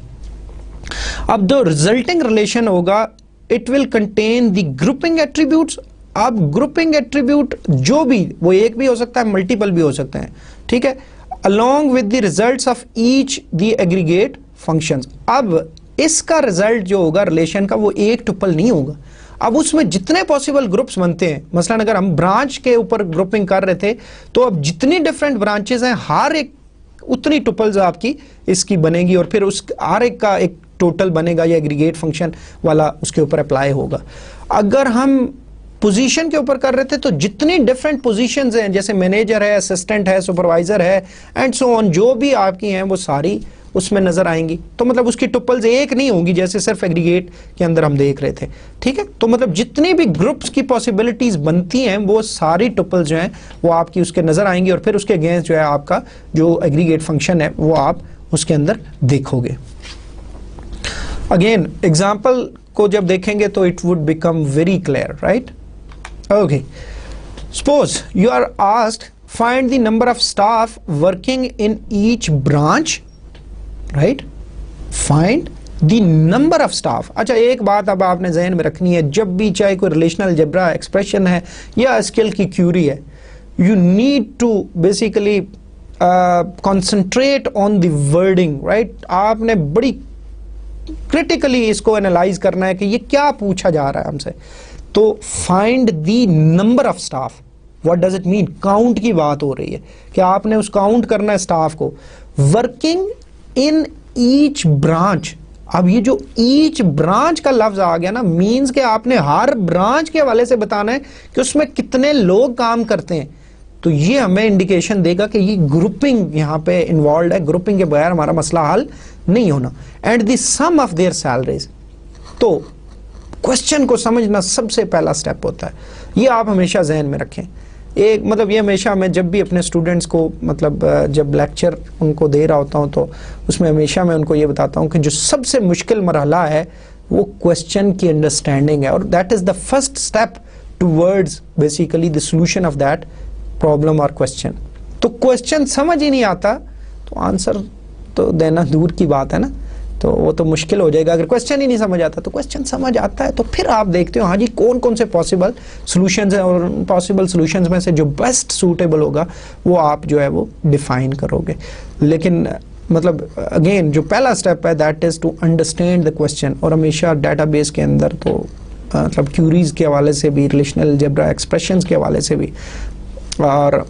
अब जो रिजल्टिंग रिलेशन होगा, it will contain the grouping attributes. अब ग्रुपिंग एट्रीब्यूट जो भी, वो एक भी हो सकता है, मल्टीपल भी हो सकते हैं, ठीक है, along with the results of each the aggregate functions। अब इसका रिजल्ट जो होगा रिलेशन का, वो एक टुपल नहीं होगा। अब उसमें जितने पॉसिबल ग्रुप्स बनते हैं, मसलन अगर हम ब्रांच के ऊपर ग्रुपिंग कर रहे थे, तो अब जितनी डिफरेंट ब्रांचेस हैं, हर एक उतनी टुपल्स आपकी इसकी बनेगी, और फिर उस हर एक का एक टोटल बनेगा, या एग्रीगेट फंक्शन वाला उसके ऊपर अप्लाई होगा। अगर हम पोजीशन के ऊपर कर रहे थे, तो जितनी डिफरेंट पोजीशंस हैं, जैसे मैनेजर है, असिस्टेंट है, सुपरवाइजर है, एंड सो ऑन, जो भी आपकी हैं वो सारी उसमें नजर आएंगी। तो मतलब उसकी टुपल्स एक नहीं होंगी जैसे सिर्फ एग्रीगेट के अंदर हम देख रहे थे, ठीक है। तो मतलब जितनी भी ग्रुप्स की पॉसिबिलिटीज बनती हैं, वो सारी टुपल्स जो हैं वो आपकी उसके नजर आएंगी, और फिर उसके अगेंस्ट जो है आपका जो एग्रीगेट फंक्शन है वो आप उसके अंदर देखोगे। अगेन एग्जाम्पल को जब देखेंगे तो it would become very clear, right. Okay, suppose you are asked find the number of staff working in each branch, right? Find the number of staff। अच्छा, एक बात अब आपने जहन में रखनी है, जब भी चाहे कोई रिलेशनल अलजेब्रा एक्सप्रेशन है या स्किल की क्यूरी है, you need to basically concentrate on the wording, right? आपने बड़ी क्रिटिकली इसको एनालाइज करना है कि ये क्या पूछा जा रहा है हमसे। तो find the number of staff, what does it mean, count की बात हो रही है कि आपने उस काउंट करना है स्टाफ को। वर्किंग इन ईच ब्रांच, अब ये जो ईच ब्रांच का लफ्ज आ गया ना, मींस कि आपने हर ब्रांच के हवाले से बताना है कि उसमें कितने लोग काम करते हैं। तो ये हमें इंडिकेशन देगा कि ये ग्रुपिंग यहाँ पे इन्वॉल्व है, ग्रुपिंग के बगैर हमारा मसला हल नहीं होना। And the sum of their salaries, तो क्वेश्चन को समझना सबसे पहला स्टेप होता है, ये आप हमेशा जहन में रखें। एक मतलब ये हमेशा मैं जब भी अपने स्टूडेंट्स को मतलब जब लेक्चर उनको दे रहा होता हूँ, तो उसमें हमेशा मैं उनको ये बताता हूँ कि जो सबसे मुश्किल मरहला है वो क्वेश्चन की अंडरस्टैंडिंग है, और that is the first step towards basically the solution of that problem और क्वेश्चन। तो क्वेश्चन समझ ही नहीं आता तो आंसर तो देना दूर की बात है ना, तो वो तो मुश्किल हो जाएगा। अगर क्वेश्चन ही नहीं समझ आता, तो क्वेश्चन समझ आता है तो फिर आप देखते हो हाँ जी कौन कौन से पॉसिबल सॉल्यूशंस हैं, और पॉसिबल सॉल्यूशंस में से जो बेस्ट सूटेबल होगा वो आप जो है वो डिफाइन करोगे। लेकिन मतलब अगेन जो पहला स्टेप है that is to understand the question. और हमेशा डेटाबेस के अंदर तो मतलब क्यूरीज के हवाले से भी, रिलेशनल अलजेब्रा एक्सप्रेशंस के हवाले से भी, और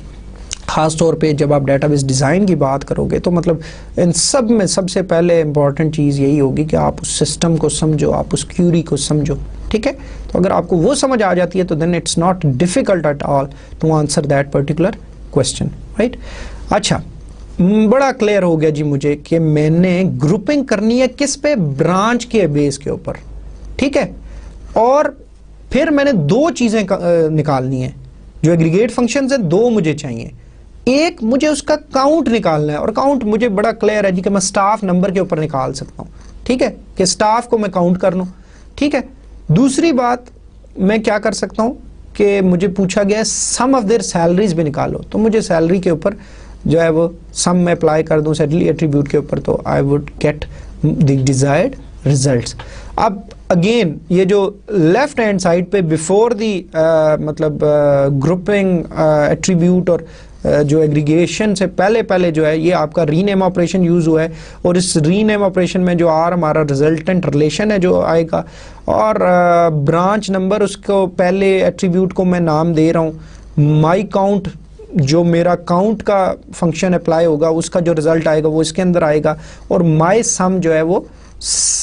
ख़ास तौर पे जब आप डेटाबेस डिज़ाइन की बात करोगे, तो मतलब इन सब में सबसे पहले इम्पॉर्टेंट चीज़ यही होगी कि आप उस सिस्टम को समझो, आप उस क्यूरी को समझो, ठीक है। तो अगर आपको वो समझ आ जाती है तो then it's not difficult at all to answer that particular question, right. अच्छा, बड़ा क्लियर हो गया जी मुझे कि मैंने ग्रुपिंग करनी है किस पे, ब्रांच के बेस के ऊपर, ठीक है। और फिर मैंने दो चीजें निकालनी है, जो एग्रीगेट फंक्शंस हैं दो मुझे चाहिए। एक मुझे उसका काउंट निकालना है, और काउंट मुझे बड़ा क्लियर है जी कि मैं स्टाफ नंबर के ऊपर निकाल सकता हूं, ठीक है, कि स्टाफ को मैं काउंट कर लूं, ठीक है। दूसरी बात मैं क्या कर सकता हूं कि मुझे पूछा गया है सम ऑफ देयर सैलरीज भी निकालो, तो मुझे सैलरी के ऊपर जो है वो सम में अप्लाई कर दूं सैलरी एट्रीब्यूट के ऊपर, तो I would get the desired results. अब अगेन ये जो लेफ्ट हैंड साइड पे बिफोर दी मतलब ग्रुपिंग एट्रीब्यूट और जो एग्रीगेशन से पहले पहले जो है ये आपका रीनेम ऑपरेशन यूज हुआ है, और इस रीनेम ऑपरेशन में जो आर हमारा रिजल्टेंट रिलेशन है जो आएगा, और ब्रांच नंबर उसको पहले एट्रीब्यूट को मैं नाम दे रहा हूँ माई काउंट, जो मेरा काउंट का फंक्शन अप्लाई होगा उसका जो रिजल्ट आएगा वो इसके अंदर आएगा, और माई सम जो है वो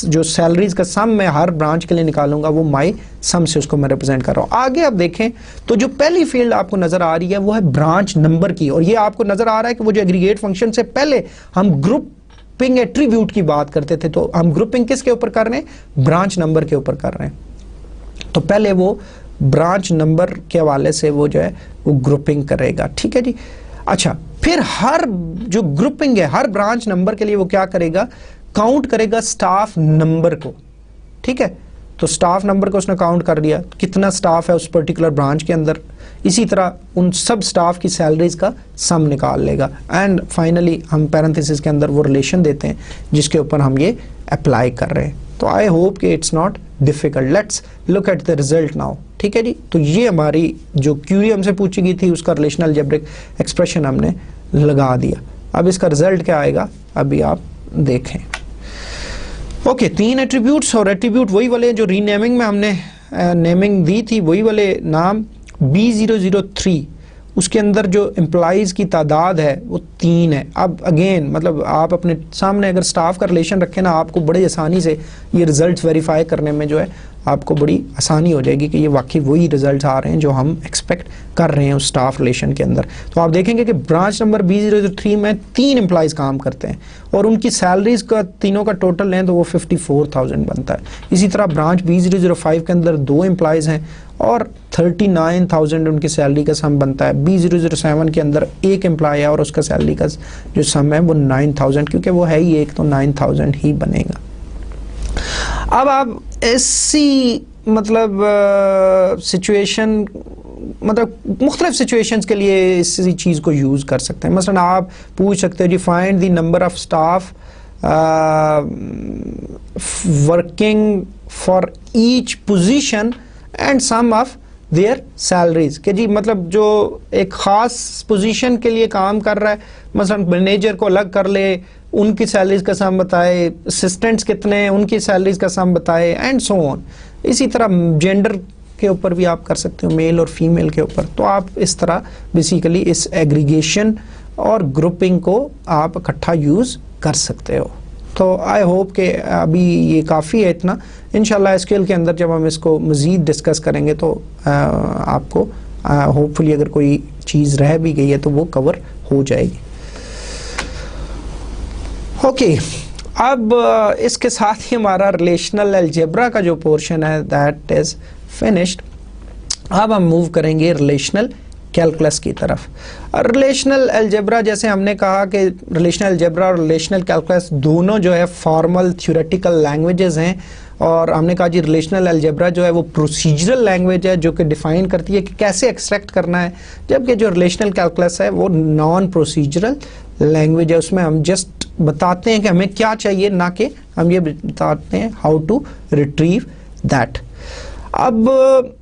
जो सैलरीज का सम मैं हर ब्रांच के लिए निकालूंगा वो माई सम से उसको मैं रिप्रेजेंट कर रहा हूं। आगे आप देखें तो जो पहली फील्ड आपको नजर आ रही है वो है ब्रांच नंबर की, और ये आपको नजर आ रहा है कि वो जो एग्रीगेट फंक्शन से पहले हम ग्रुपिंग एट्रीब्यूट की बात करते थे, तो हम ग्रुपिंग किसके ऊपर कर रहे हैं, ब्रांच नंबर के ऊपर कर रहे हैं। तो पहले वो ब्रांच नंबर के हवाले से वो जो है वो ग्रुपिंग करेगा, ठीक है जी। अच्छा, फिर हर जो ग्रुपिंग है हर ब्रांच नंबर के लिए वो क्या करेगा, काउंट करेगा स्टाफ नंबर को, ठीक है। तो स्टाफ नंबर को उसने काउंट कर लिया, कितना स्टाफ है उस पर्टिकुलर ब्रांच के अंदर, इसी तरह उन सब स्टाफ की सैलरीज का सम निकाल लेगा, एंड फाइनली हम पैरेंथेसिस के अंदर वो रिलेशन देते हैं जिसके ऊपर हम ये अप्लाई कर रहे हैं। तो आई होप कि it's not difficult. Let's look at the result now, ठीक है जी। तो ये हमारी जो क्यूरी हमसे पूछी गई थी उसका रिलेशनल अलजेब्रिक एक्सप्रेशन हमने लगा दिया। अब इसका रिजल्ट क्या आएगा अभी आप देखें। ओके, तीन एट्रीब्यूट्स, और एट्रीब्यूट वही वाले जो रीनेमिंग में हमने नेमिंग दी थी, वही वाले नाम B003, उसके अंदर जो एम्प्लॉइज़ की तादाद है वो 3 है। अब अगेन मतलब आप अपने सामने अगर स्टाफ का रिलेशन रखें ना, आपको बड़ी आसानी से ये रिजल्ट्स वेरीफाई करने में जो है आपको बड़ी आसानी हो जाएगी कि ये वाकई वही रिजल्ट्स आ रहे हैं जो हम एक्सपेक्ट कर रहे हैं उस स्टाफ रिलेशन के अंदर। तो आप देखेंगे कि ब्रांच नंबर B003 में 3 एम्प्लॉइज़ काम करते हैं, और उनकी सैलरीज का तीनों का टोटल लें तो वो 54,000 बनता है। इसी तरह ब्रांच B005 के अंदर 2 एम्प्लॉइज़ हैं और 39,000 उनकी सैलरी का सम बनता है। B007 के अंदर 1 एम्प्लॉय है और उसका सैलरी का जो सम है वो 9,000, क्योंकि वो है ही एक, तो 9,000 ही बनेगा। अब आप ऐसी मतलब सिचुएशन मतलब मुख्तलिफ सिचुएशंस के लिए इसी चीज़ को यूज़ कर सकते हैं। मसलन आप पूछ सकते हो जी find the number of staff working for each position and sum of their salaries, कि जी मतलब जो एक ख़ास पोजीशन के लिए काम कर रहा है, मसलन मैनेजर को अलग कर ले, उनकी सैलरीज का सम बताए, असिस्टेंट्स कितने हैं उनकी सैलरीज का सम बताए, एंड सो ऑन। इसी तरह जेंडर के ऊपर भी आप कर सकते हो, मेल और फीमेल के ऊपर। तो आप इस तरह बेसिकली इस एग्रीगेशन और ग्रुपिंग को आप इकट्ठा यूज़ कर सकते हो। तो आई होप कि अभी ये काफ़ी है इतना। इंशाल्लाह एसक्यूएल के अंदर जब हम इसको मज़ीद डिस्कस करेंगे तो आपको होपफुली अगर कोई चीज़ रह भी गई है तो वो कवर हो जाएगी। ओके, अब इसके साथ ही हमारा रिलेशनल अलजेब्रा का जो पोर्शन है दैट इज़ फिनिश्ड। अब हम मूव करेंगे रिलेशनल कैलकुलस की तरफ। रिलेशनल अलजेब्रा जैसे हमने कहा कि रिलेशनल अलजेब्रा और रिलेशनल कैलकुलस दोनों जो है फॉर्मल थ्योरेटिकल लैंग्वेजेस हैं, और हमने कहा जी रिलेशनल अलजेब्रा जो है वो प्रोसीजरल लैंग्वेज है जो कि डिफाइन करती है कि कैसे एक्सट्रैक्ट करना है, जबकि जो रिलेशनल कैलकुलस है वो नॉन प्रोसीजरल लैंग्वेज है। उसमें हम जस्ट बताते हैं कि हमें क्या चाहिए, ना कि हम ये बताते हैं हाउ टू रिट्रीव दैट। अब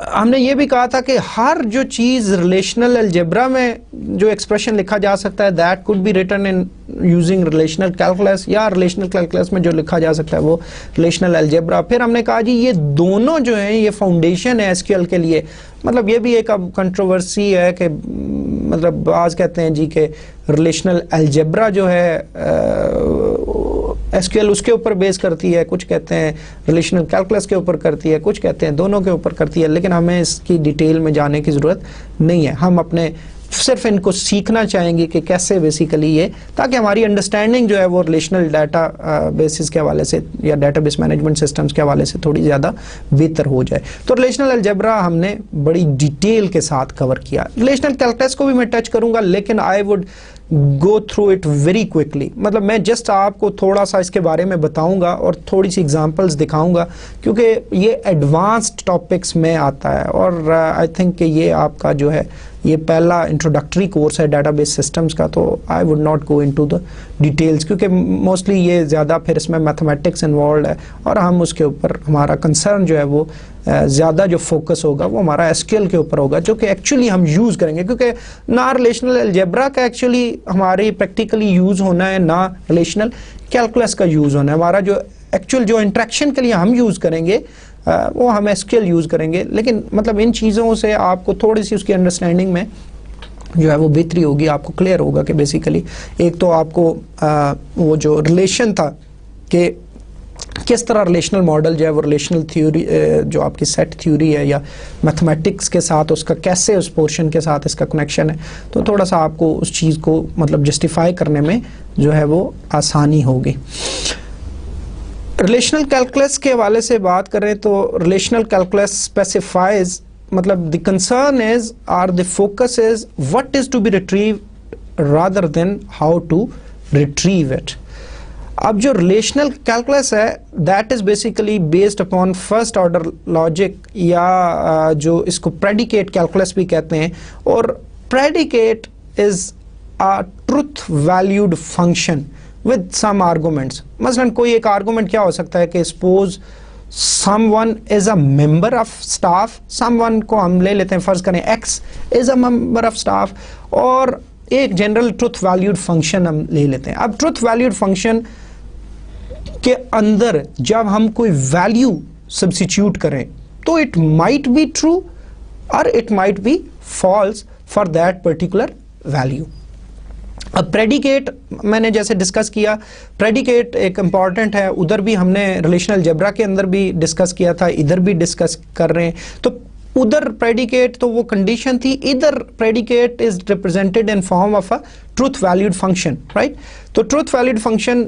हमने ये भी कहा था कि हर जो चीज़ रिलेशनल अलजेब्रा में जो एक्सप्रेशन लिखा जा सकता है that could be written in using relational calculus, या रिलेशनल कैलकुलस में जो लिखा जा सकता है वो रिलेशनल अलजेब्रा। फिर हमने कहा जी ये दोनों जो हैं ये फाउंडेशन है एसक्यूएल के लिए। मतलब ये भी एक अब कंट्रोवर्सी है कि मतलब आज कहते हैं जी कि रिलेशनल अलजेब्रा जो है एसक्यूएल उसके ऊपर बेस करती है, कुछ कहते हैं रिलेशनल कैलकुलस के ऊपर करती है, कुछ कहते हैं दोनों के ऊपर करती है, लेकिन हमें इसकी डिटेल में जाने की ज़रूरत नहीं है। हम अपने सिर्फ इनको सीखना चाहेंगे कि कैसे बेसिकली ये, ताकि हमारी अंडरस्टैंडिंग जो है वो रिलेशनल डाटा बेसिस के हवाले से या डेटाबेस मैनेजमेंट सिस्टम्स के हवाले से थोड़ी ज़्यादा बेहतर हो जाए। तो रिलेशनल अलजेब्रा हमने बड़ी डिटेल के साथ कवर किया। रिलेशनल कैलकुलस को भी मैं टच करूंगा, लेकिन I would go through it very quickly. मतलब मैं जस्ट आपको थोड़ा सा इसके बारे में बताऊंगा और थोड़ी सी एग्जांपल्स दिखाऊंगा, क्योंकि ये एडवांस्ड टॉपिक्स में आता है और आई थिंक कि ये आपका जो है ये पहला इंट्रोडक्टरी कोर्स है डेटाबेस सिस्टम्स का। तो I would not go into the details, क्योंकि मोस्टली ये ज़्यादा फिर इसमें मैथमेटिक्स इन्वॉल्व है और हम उसके ऊपर हमारा कंसर्न जो है वो ज़्यादा जो फोकस होगा वो हमारा एसक्यूएल के ऊपर होगा, जो कि एक्चुअली हम यूज़ करेंगे, क्योंकि ना रिलेशनल अलजेब्रा का एक्चुअली हमारी प्रैक्टिकली यूज़ होना है, ना रिलेशनल कैलकुलस का यूज़ होना है। हमारा जो एक्चुअल जो इंट्रैक्शन के लिए हम यूज़ करेंगे वो हम एसक्यूएल यूज़ करेंगे। लेकिन मतलब इन चीज़ों से आपको थोड़ी सी उसकी अंडरस्टैंडिंग में जो है वो बेहतरी होगी, आपको क्लियर होगा कि बेसिकली एक तो आपको वो जो रिलेशन था कि किस तरह रिलेशनल मॉडल जो है वो रिलेशनल थ्योरी जो आपकी सेट थ्योरी है या मैथमेटिक्स के साथ उसका कैसे उस पोर्शन के साथ इसका कनेक्शन है, तो थोड़ा सा आपको उस चीज़ को मतलब जस्टिफाई करने में जो है वो आसानी होगी। रिलेशनल कैलकुलस के हवाले से बात करें तो रिलेशनल कैलकुलस स्पेसिफाइज, मतलब the concern is or the focus is what is to be retrieve rather than how to retrieve it. अब जो रिलेशनल कैलकुलस है that is basically based upon first order logic, या जो इसको predicate calculus भी कहते हैं। और predicate is a truth valued function with some arguments. मसलन कोई एक आर्गुमेंट क्या हो सकता है कि suppose someone is a member of staff, someone को हम ले लेते हैं, फर्ज करें x is a member of staff, और एक जनरल ट्रुथ वैल्यूड फंक्शन हम ले लेते हैं। अब ट्रुथ वैल्यूड फंक्शन के अंदर जब हम कोई वैल्यू सब्स्टिट्यूट करें तो इट माइट बी ट्रू और it might be false for that particular value. अब प्रेडिकेट मैंने जैसे डिस्कस किया, प्रेडिकेट एक इम्पॉर्टेंट है, उधर भी हमने रिलेशनल अलजेब्रा के अंदर भी डिस्कस किया था, इधर भी डिस्कस कर रहे हैं। तो उधर प्रेडिकेट तो वो कंडीशन थी, इधर predicate is represented in form of a truth valued function, right. तो truth valued function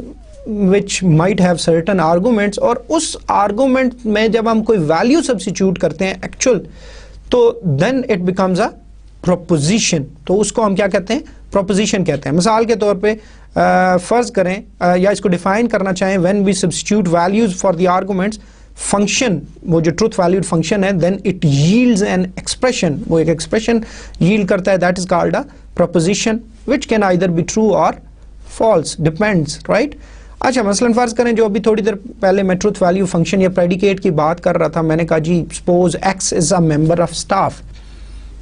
which might have certain arguments, और उस आर्गूमेंट में जब हम कोई वैल्यू सब्स्टिट्यूट करते हैं एक्चुअल, तो then it becomes a proposition. तो उसको हम क्या कहते हैं, प्रोपोजिशन कहते हैं। मिसाल के तौर पे फर्ज करें या इसको डिफाइन करना चाहें, when we substitute values for the arguments, function वो जो ट्रुथ वैल्यूड फंक्शन है, then it yields an expression, वो एक एक्सप्रेशन यील्ड करता है, that is called a proposition which can either be true और फॉल्स, डिपेंड्स, राइट। अच्छा, मसलन फर्ज करें जो अभी थोड़ी देर पहले मैं ट्रुथ वैल्यू फंक्शन या प्रेडिकेट की बात कर रहा था, मैंने कहा जी suppose x is a member of staff.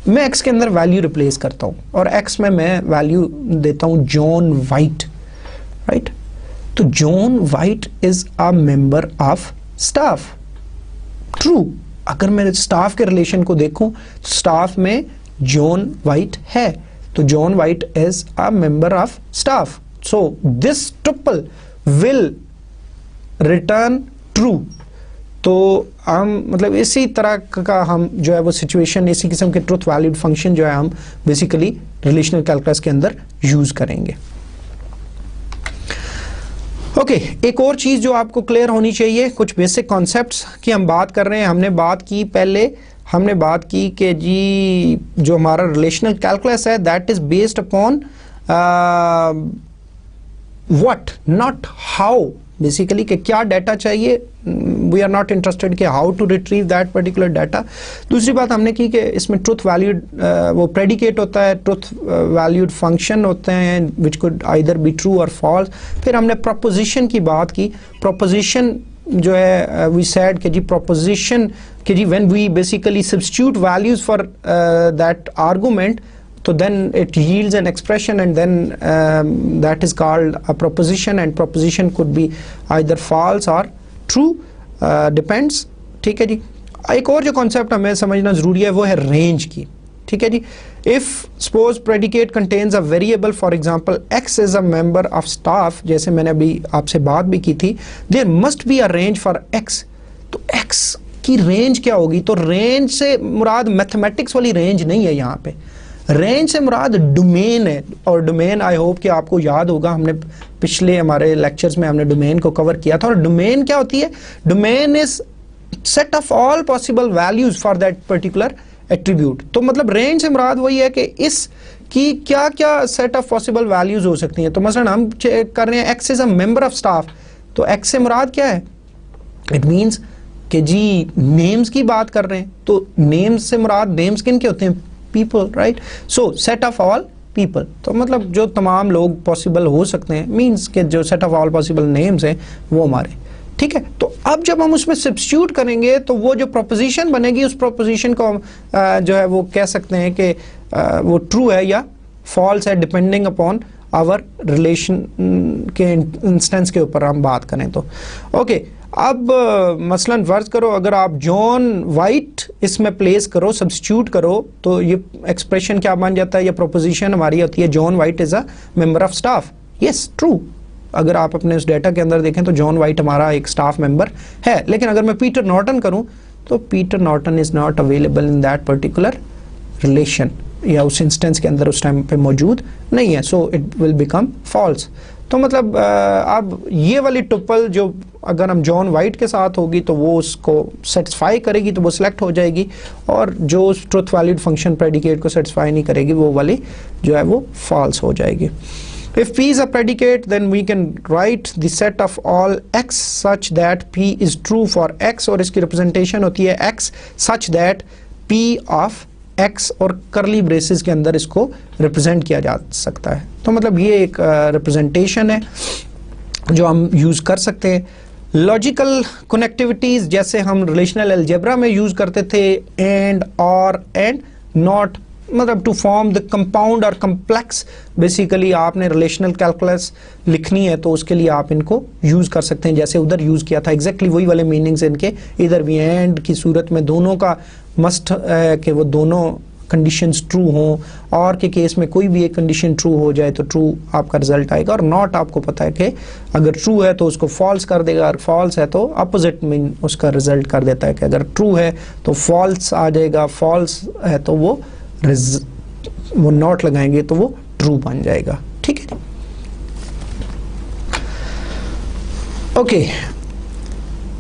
मैं x के अंदर वैल्यू रिप्लेस करता हूँ और x में मैं वैल्यू देता हूँ जॉन वाइट, राइट। तो John white is a member of staff, true. अगर मैं स्टाफ के रिलेशन को देखूं तो स्टाफ में जॉन वाइट है, तो John white is a member of staff, so this triple will return true। तो हम मतलब इसी तरह का हम जो है वो सिचुएशन, इसी किस्म के ट्रुथ वैल्यूड फंक्शन जो है हम बेसिकली रिलेशनल कैलकुलस के अंदर यूज करेंगे। ओके, एक और चीज जो आपको क्लियर होनी चाहिए, कुछ बेसिक कॉन्सेप्ट्स की हम बात कर रहे हैं। हमने बात की पहले, हमने बात की कि जी जो हमारा रिलेशनल कैलकुलस है that is based upon what, not how, basically कि क्या डाटा चाहिए, वी आर नॉट इंटरेस्टेड कि how to retrieve that particular data. दूसरी बात हमने की कि इसमें ट्रुथ वैल्यूड वो प्रेडिकेट होता है, ट्रुथ वैल्यूड फंक्शन होते हैं which could either be true और फॉल्स। फिर हमने प्रोपोजिशन की बात की। प्रोपोजिशन जो है वी सेड कि जी प्रोपोजिशन कि जी when we basically substitute values for that argument, so then it yields an expression and then that is called a proposition, and proposition could be either false or true, depends। ठीक है जी। एक और जो concept हमें समझना जरूरी है वो है रेंज की। ठीक है जी। If suppose predicate contains a variable, for example x is a member of staff, जैसे मैंने अभी आपसे बात भी की थी, there must be a range for x। तो x की रेंज क्या होगी? तो रेंज से मुराद मैथमेटिक्स वाली रेंज नहीं है यहाँ पे। रेंज से मुराद डोमेन है, और डोमेन आई होप कि आपको याद होगा, हमने पिछले हमारे लेक्चर्स में हमने डोमेन को कवर किया था। और डोमेन क्या होती है? Domain is set of all possible values for that particular attribute. तो मतलब रेंज से मुराद वही है कि इस कि क्या क्या सेट ऑफ पॉसिबल वैल्यूज हो सकती हैं। तो मसलन हम चेक कर रहे हैं x is a member of staff, तो एक्स से मुराद क्या है? इट मीन्स कि जी नेम्स की बात कर रहे हैं, तो नेम्स से मुराद नेम्स किन के होते हैं? People, right. So set of all people, तो मतलब जो तमाम लोग पॉसिबल हो सकते हैं, मीन्स के जो set of all possible names हैं वो हमारे, ठीक है। तो अब जब हम उसमें सब्स्टिट्यूट करेंगे तो वो जो प्रोपोजिशन बनेगी, उस प्रोपोजिशन को हम जो है वो कह सकते हैं कि वो ट्रू है या फॉल्स है, डिपेंडिंग अपॉन आवर रिलेशन के इंस्टेंस के ऊपर हम बात करें तो। ओके, अब मसलन फर्ज करो अगर आप जॉन वाइट इसमें प्लेस करो, सब्स्टिट्यूट करो, तो ये एक्सप्रेशन क्या बन जाता है, ये प्रोपोजिशन हमारी होती है John white is a member of staff. Yes, true. अगर आप अपने उस डेटा के अंदर देखें तो जॉन वाइट हमारा एक स्टाफ मेंबर है। लेकिन अगर मैं पीटर नॉर्टन करूं तो Peter Norton is not available in that particular relation, या उस इंस्टेंस के अंदर उस टाइम पे मौजूद नहीं है, so it will become false. तो मतलब अब ये वाली टुपल जो अगर हम जॉन वाइट के साथ होगी तो वो उसको सेटिस्फाई करेगी, तो वो सिलेक्ट हो जाएगी, और जो उस ट्रुथ वैलिड फंक्शन प्रेडिकेट को सेटिस्फाई नहीं करेगी वो वाली जो है वो फॉल्स हो जाएगी। If P is a predicate, then we can write the set of all x such that P is true for x, और इसकी representation होती है x such that P of x, और curly braces के अंदर इसको represent किया जा सकता है। तो मतलब ये एक representation है जो हम use कर सकते हैं। लॉजिकल कनेक्टिविटीज जैसे हम रिलेशनल अलजेब्रा में यूज करते थे एंड, और एंड नॉट, मतलब टू फॉर्म द कंपाउंड और कम्प्लेक्स। बेसिकली आपने रिलेशनल कैलकुलस लिखनी है तो उसके लिए आप इनको यूज कर सकते हैं, जैसे उधर यूज किया था। एग्जैक्टली वही वाले मीनिंग्स इनके इधर भी एंड की सूरत में दोनों का मस्ट कि वो दोनों कंडीशंस ट्रू हों, और के केस में कोई भी एक कंडीशन ट्रू हो जाए तो ट्रू आपका रिजल्ट आएगा, और नॉट आपको पता है कि अगर ट्रू है तो उसको फॉल्स कर देगा, और फॉल्स है तो अपोजिट मीन उसका रिजल्ट कर देता है कि अगर ट्रू है तो फॉल्स आ जाएगा, फॉल्स है तो वो नॉट लगाएंगे तो वो ट्रू बन जाएगा, ठीक है। Okay,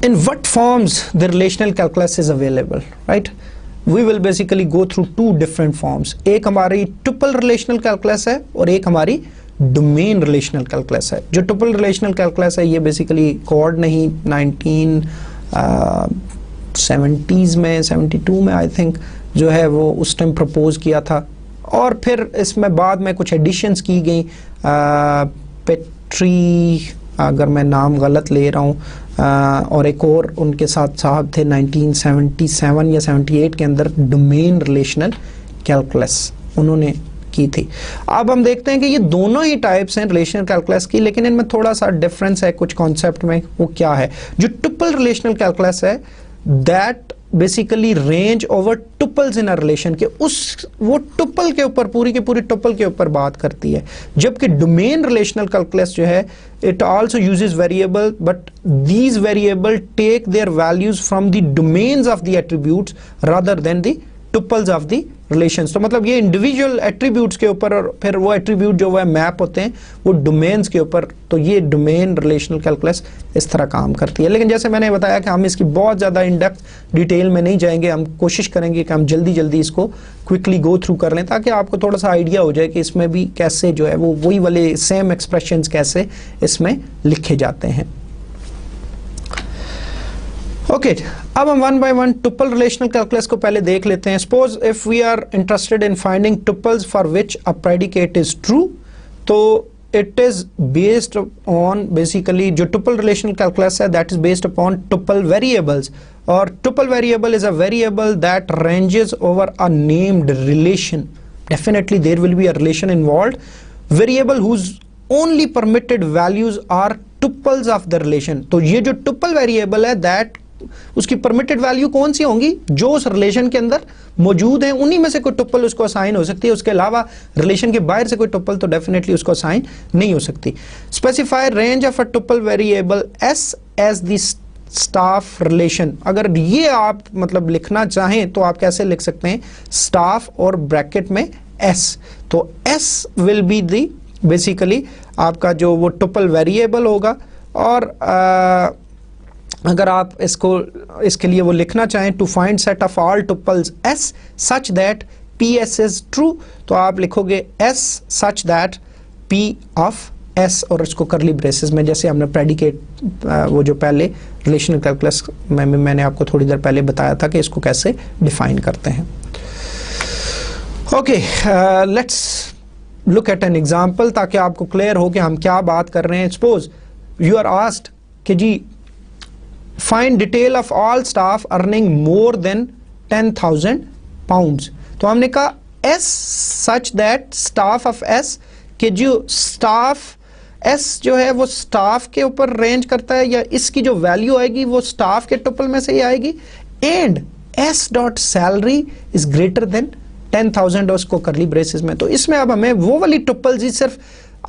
in what forms the relational calculus is available, right? We will basically go through two different forms. एक हमारी tuple relational calculus है और एक हमारी domain relational calculus है। जो tuple relational calculus है ये basically Cord ने ही 1970s में 72 में I think जो है वो उस टाइम प्रपोज किया था, और फिर इसमें बाद में कुछ एडिशंस की गई। पेट्री, अगर मैं नाम गलत ले रहा हूँ, और एक और उनके साथ साहब थे 1977 या 78 के अंदर डोमेन रिलेशनल कैलकुलस उन्होंने की थी। अब हम देखते हैं कि ये दोनों ही टाइप्स हैं रिलेशनल कैलकुलस की, लेकिन इनमें थोड़ा सा डिफरेंस है कुछ कॉन्सेप्ट में। वो क्या है? जो टुपल रिलेशनल कैलकुलस है that basically range over tuples in a relation के वो टुपल के ऊपर, पूरी की पूरी टुपल के ऊपर बात करती है। जबकि डोमेन रिलेशनल कैलकुलस जो है it also uses variable, but these variable take their values from the domains of the attributes rather than the tuples of the relations. तो मतलब ये इंडिविजुअल एट्रीब्यूट्स के ऊपर, और फिर वो एट्रीब्यूट जो है मैप होते हैं वो डोमेन्स के ऊपर। तो ये डोमेन रिलेशनल कैलकुलस इस तरह काम करती है। लेकिन जैसे मैंने बताया कि हम इसकी बहुत ज़्यादा इन डेप्थ डिटेल में नहीं जाएंगे, हम कोशिश करेंगे कि हम जल्दी जल्दी इसको क्विकली गो थ्रू कर लें, ताकि आपको थोड़ा सा आइडिया हो जाए कि इसमें भी कैसे जो है वो वही वाले सेम एक्सप्रेशंस कैसे इसमें लिखे जाते हैं। ओके, अब हम one by one tuple relational calculus को पहले देख लेते हैं। Suppose if we are interested in finding tuples for which a predicate is true, तो it is based on basically जो टुपल रिलेशनल कैलकुलस है that is based upon tuple variables, और tuple variable is a variable that ranges over a named relation. Definitely there will be a relation involved, variable whose only permitted values are tuples of the relation. तो ये जो tuple variable है that उसकी permitted value कौन सी होंगी? जो उस रिलेशन के अंदर मौजूद है उन्हीं में से कोई टुपल उसको असाइन हो सकती है। उसके अलावा रिलेशन के बाहर से कोई टुपल तो डेफिनेटली उसको असाइन नहीं हो सकती। Specify range of a tuple variable S as the staff relation. अगर ये आप मतलब लिखना चाहें तो आप कैसे लिख सकते हैं? स्टाफ और ब्रैकेट में एस, तो S will be the basically आपका जो वो टुपल वेरिएबल होगा। और अगर आप इसके लिए वो लिखना चाहें, to find set of all tuples S such that P S is true, तो आप लिखोगे S such that P of S और इसको करली ब्रेसेस में, जैसे हमने प्रेडिकेट वो जो पहले रिलेशनल कैलकुलस में मैंने आपको थोड़ी देर पहले बताया था कि इसको कैसे डिफाइन करते हैं। Okay, let's look at an example ताकि आपको क्लियर हो कि हम क्या बात कर रहे हैं। सपोज यू आर आस्क्ड कि जी find detail of all staff earning more than 10,000 pounds, तो हमने कहा as such that staff of S, कि जो स्टाफ एस जो है वो स्टाफ के ऊपर रेंज करता है या इसकी जो वैल्यू आएगी वो स्टाफ के टुपल में से ही आएगी, and S dot salary is greater than 10,000 उसको करली ब्रेसेस में। तो इसमें अब हमें वो वाली टुपल्स ही सिर्फ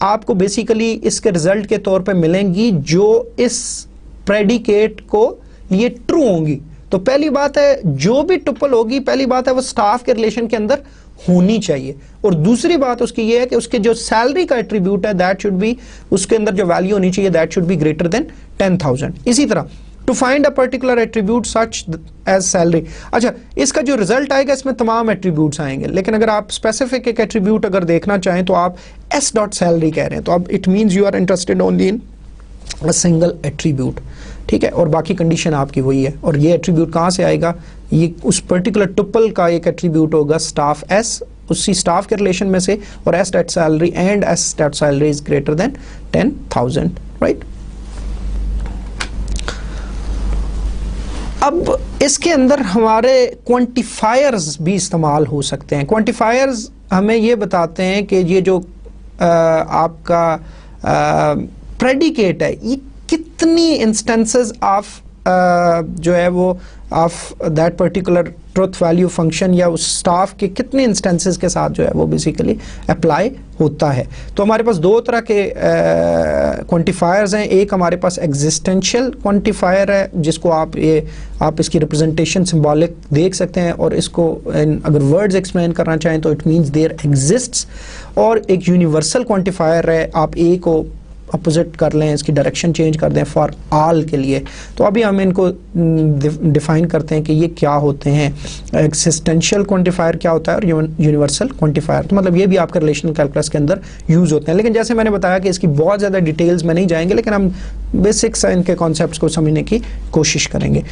आपको बेसिकली इसके रिजल्ट के तौर पे मिलेंगी जो इस प्रेडिकेट को लिए ट्रू होंगी। तो पहली बात है जो भी टुपल होगी, पहली बात है वो स्टाफ के रिलेशन के अंदर होनी चाहिए, और दूसरी बात उसकी ये है कि उसके जो सैलरी का एट्रीब्यूट है दैट शुड बी, उसके अंदर जो वैल्यू होनी चाहिए that should be greater than 10,000। इसी तरह to find a particular attribute such as salary, अच्छा इसका जो रिजल्ट आएगा इसमें तमाम एट्रीब्यूट्स आएंगे, लेकिन अगर आप स्पेसिफिक एक एट्रीब्यूट अगर देखना चाहें तो आप एस डॉट सैलरी कह रहे हैं, तो अब it means you are interested only in a single attribute, ठीक है, और बाकी कंडीशन आपकी वही है। और ये एट्रीब्यूट कहाँ से आएगा, ये उस पर्टिकुलर टुपल का एक एट्रीब्यूट होगा स्टाफ एस, उसी स्टाफ के रिलेशन में से, और S dot salary and S dot salary is greater than 10,000, right. अब इसके अंदर हमारे क्वांटिफायर्स भी इस्तेमाल हो सकते हैं। क्वांटिफायर्स हमें ये बताते हैं कि ये जो आपका प्रेडिकेट है ये कितनी इंस्टेंसेस ऑफ जो है वो of that particular truth value function या उस स्टाफ के कितने इंस्टेंसेस के साथ जो है वो बेसिकली अप्लाई होता है। तो हमारे पास दो तरह के क्वांटिफायर्स हैं, एक हमारे पास एग्जिस्टेंशियल क्वांटिफायर है जिसको आप इसकी रिप्रेजेंटेशन सिंबॉलिक देख सकते हैं, और इसको अगर वर्ड्स एक्सप्लेन करना चाहें तो इट मींस देयर एग्जिस्ट्स, और एक यूनिवर्सल क्वांटिफायर है, आप ए को अपोजिट कर लें, इसकी डायरेक्शन चेंज कर दें फॉर ऑल के लिए। तो अभी हम इनको डिफाइन करते हैं कि ये क्या होते हैं, एक्सिस्टेंशियल क्वांटिफायर क्या होता है और यूनिवर्सल क्वांटिफायर। तो मतलब ये भी आपके रिलेशनल कैलकुलस के अंदर यूज होते हैं, लेकिन जैसे मैंने बताया कि इसकी बहुत ज़्यादा डिटेल्स में नहीं जाएंगे, लेकिन हम बेसिक्स इनके कॉन्सेप्ट्स को समझने की कोशिश करेंगे।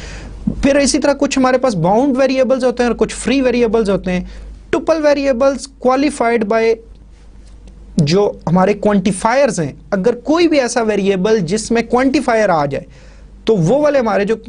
फिर इसी तरह कुछ हमारे पास बाउंड वेरिएबल्स होते हैं और कुछ फ्री वेरिएबल्स होते हैं। टुपल वेरिएबल्स क्वालिफाइड बाय जो हमारे क्वांटिफायर्स हैं, अगर कोई भी ऐसा वेरिएबल जिसमें क्वांटिफायर आ जाए तो वो वाले हमारे जो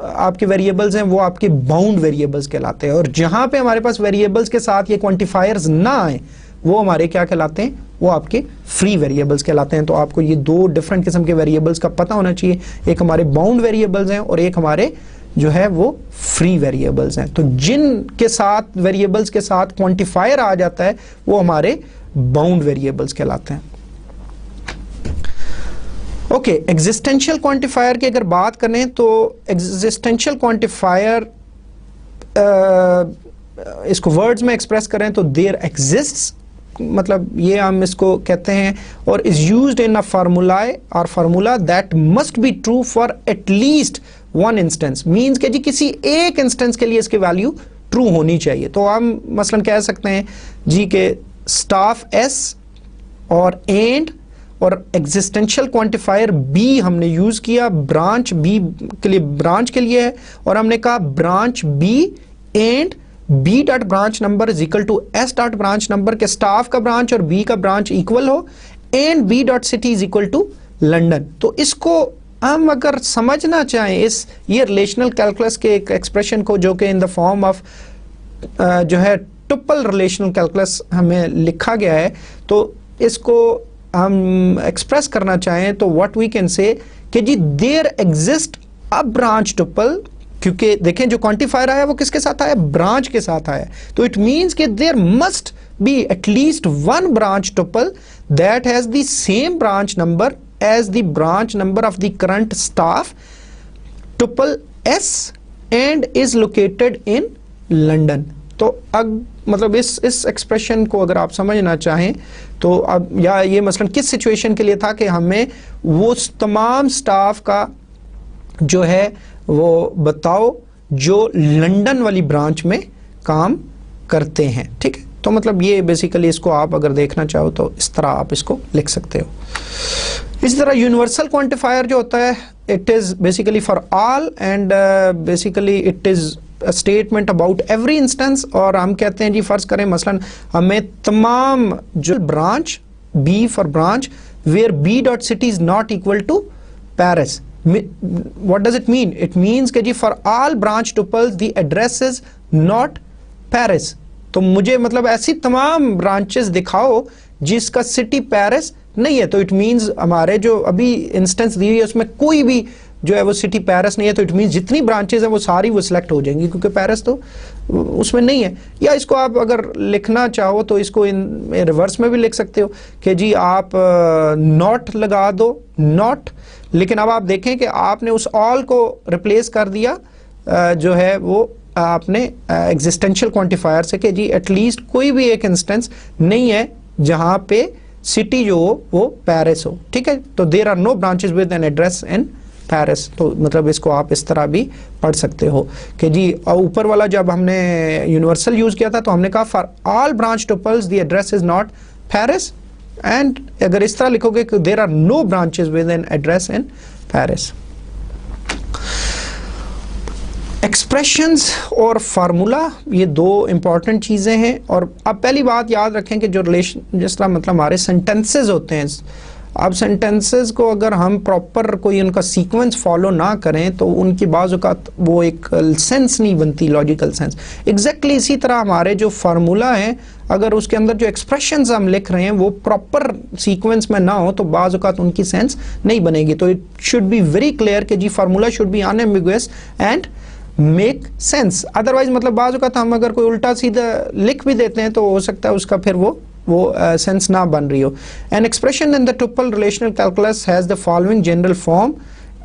आपके वेरिएबल्स हैं वो आपके बाउंड वेरिएबल्स कहलाते हैं, और जहां पे हमारे पास वेरिएबल्स के साथ ये क्वांटिफायर्स ना आए वो हमारे क्या कहलाते हैं, वो आपके फ्री वेरिएबल्स कहलाते हैं। तो आपको ये दो डिफरेंट किस्म के वेरिएबल्स का पता होना चाहिए, एक हमारे बाउंड वेरिएबल्स हैं और एक हमारे जो है वो फ्री वेरिएबल्स हैं। तो जिन के साथ वेरिएबल्स के साथ क्वांटिफायर आ जाता है वो हमारे बाउंड वेरिएबल्स कहलाते हैं। ओके, एग्जिस्टेंशियल क्वांटिफायर की अगर बात करें तो एग्जिस्टेंशियल क्वांटिफायर इसको वर्ड्स में एक्सप्रेस करें तो देयर एग्जिस्ट्स, मतलब ये हम इसको कहते हैं, और is used in a formula that must be true for at least one instance, means के जी किसी एक इंस्टेंस के लिए इसकी वैल्यू ट्रू होनी चाहिए। तो हम मसलन कह सकते हैं जी के स्टाफ एस और एंड और एग्जिस्टेंशियल क्वांटिफायर बी हमने यूज किया, ब्रांच बी के लिए, ब्रांच के लिए है, और हमने कहा branch B and B dot branch number is equal to S dot branch number, के स्टाफ का ब्रांच और बी का ब्रांच इक्वल हो, and B dot city is equal to London. तो इसको हम अगर समझना चाहें इस ये रिलेशनल कैलकुलस के एक एक्सप्रेशन को जो कि इन द फॉर्म ऑफ जो है टुपल रिलेशनल कैलकुलस हमें लिखा गया है, तो इसको हम एक्सप्रेस करना चाहें तो व्हाट वी कैन से कि जी there exist a branch tuple, क्योंकि देखें जो क्वांटिफायर आया वो किसके साथ आया, ब्रांच के साथ आया, तो इट मींस कि there must be at least one branch tuple that has the same branch number as the branch number of the current staff tuple S and is located in London। तो अब मतलब इस expression को अगर आप समझना चाहें तो अब, या ये मसलन किस सिचुएशन के लिए था कि हमें वो तमाम स्टाफ का जो है वो बताओ जो लंदन वाली ब्रांच में काम करते हैं, ठीक है। तो मतलब ये बेसिकली इसको आप अगर देखना चाहो तो इस तरह आप इसको लिख सकते हो। इसी तरह यूनिवर्सल क्वांटिफायर जो होता है, it is basically for all and basically it is statement about every instance. और हम कहते हैं जी फर्ज करें मसलन हमें तमाम जो branch B for branch where B dot city is not equal to Paris, what does it mean? It means कि जी for all branch tuples the address is not Paris. तो मुझे मतलब ऐसी तमाम ब्रांचेस दिखाओ जिसका सिटी पेरिस नहीं है। तो इट मीन्स हमारे जो अभी इंस्टेंस दी हुई है उसमें कोई भी जो है वो सिटी पेरिस नहीं है। तो इट मीन्स जितनी ब्रांचेस हैं वो सारी वो सिलेक्ट हो जाएंगी क्योंकि पेरिस तो उसमें नहीं है। या इसको आप अगर लिखना चाहो तो इसको इन रिवर्स में भी लिख सकते हो कि जी आप नॉट लगा दो, नॉट, लेकिन अब आप देखें कि आपने उस ऑल को रिप्लेस कर दिया जो है वो आपने एग्जिस्टेंशियल क्वांटिफायर से कि जी एटलीस्ट कोई भी एक इंस्टेंस नहीं है जहां पे सिटी जो हो वो पेरिस हो, ठीक है। तो there are no branches with an address in Paris. तो मतलब इसको आप इस तरह भी पढ़ सकते हो कि जी ऊपर वाला जब हमने यूनिवर्सल यूज किया था तो हमने कहा for all branch tuples the address is not Paris, and अगर इस तरह लिखोगे कि there are no branches with an address in Paris. Expressions और फार्मूला ये दो इंपॉर्टेंट चीज़ें हैं। और अब पहली बात याद रखें कि जो रिलेशन जिस तरह मतलब हमारे सेंटेंसेस होते हैं, अब सेंटेंसेस को अगर हम प्रॉपर कोई उनका सीक्वेंस फॉलो ना करें तो उनकी बाज़ औक़ात वो एक सेंस नहीं बनती, लॉजिकल सेंस। एग्जैक्टली इसी तरह हमारे जो फार्मूला हैं अगर उसके अंदर जो एक्सप्रेशंस हम लिख रहे हैं वो प्रॉपर सीक्वेंस में ना हो तो बाज़ औक़ात उनकी सेंस नहीं बनेगी। तो it should be very clear कि जी formula should be unambiguous and make sense. Otherwise मतलब बाज़ औक़ात हम अगर कोई उल्टा सीधा लिख भी देते हैं तो हो सकता है उसका फिर वो सेंस ना बन रही हो। An expression in the triple relational calculus has the following general form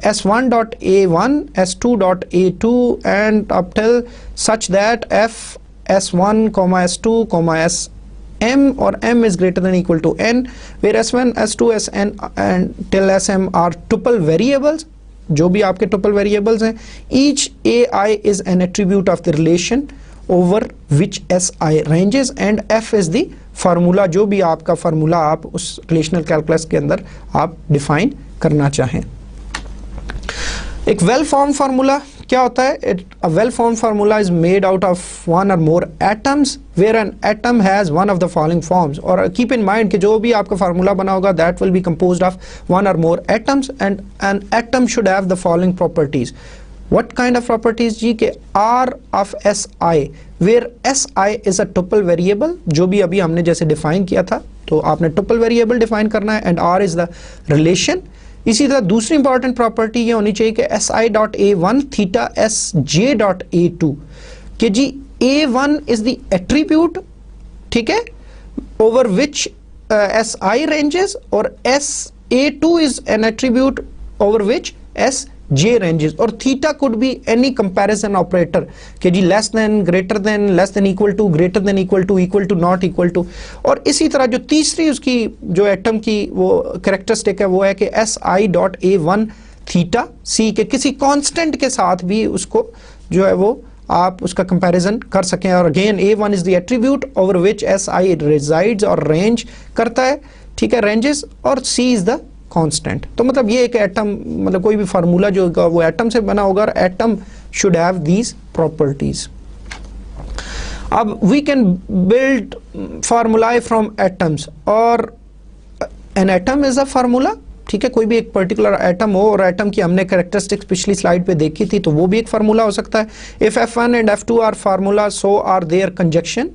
S1.A1, S2.A2 and up till such that f S1, S2, Sm or m is greater than or equal to n, where S1, S2, Sn and till Sm are tuple variables, जो भी आपके tuple variables हैं। Each ai is an attribute of the relation over which si ranges and f is the formula, जो भी आपका formula आप उस relational calculus के अंदर आप डिफाइन करना चाहें। एक वेल फॉर्म फार्मूला क्या होता है? A well formed formula is made out of one or more atoms where an atom has one of the following forms। और keep in mind कि जो भी आपका फार्मूला बना होगा that will be composed of one or more atoms and an atom should have the following properties। What kind of properties जी? के R of Si where Si is a tuple variable, जो भी अभी हमने जैसे define किया था तो आपने tuple variable डिफाइन करना है and R is the relation। इसी तरह दूसरी इंपॉर्टेंट प्रॉपर्टी ये होनी चाहिए कि si.a1 थीटा sj.a2 कि जी a1 इज द एट्रीब्यूट, ठीक है, ओवर विच si रेंजेस, और a2 is an attribute over which sj ranges. और theta could be any comparison operator कि जी less than, greater than, less than equal to, greater than equal to, not equal to. और इसी तरह जो तीसरी उसकी जो एटम की वो कैरेक्टरिस्टिक है वो है कि si.a1 थीटा c के किसी कांस्टेंट के साथ भी उसको जो है वो आप उसका कंपैरिजन कर सकें। और again a1 is the attribute over which si रेजाइड्स और रेंज करता है, ठीक है, रेंजेस, और c इज द कांस्टेंट। तो मतलब ये एक एटम, मतलब कोई भी फार्मूला जो होगा वो एटम से बना होगा और atom should have these properties. अब we can build formulae from atoms, और an atom is a formula, ठीक है, कोई भी एक पर्टिकुलर एटम हो और एटम की हमने कैरेक्टरिस्टिक्स पिछली स्लाइड पे देखी थी तो वो भी एक फार्मूला हो सकता है। If f1 and f2 are formula so are their conjunction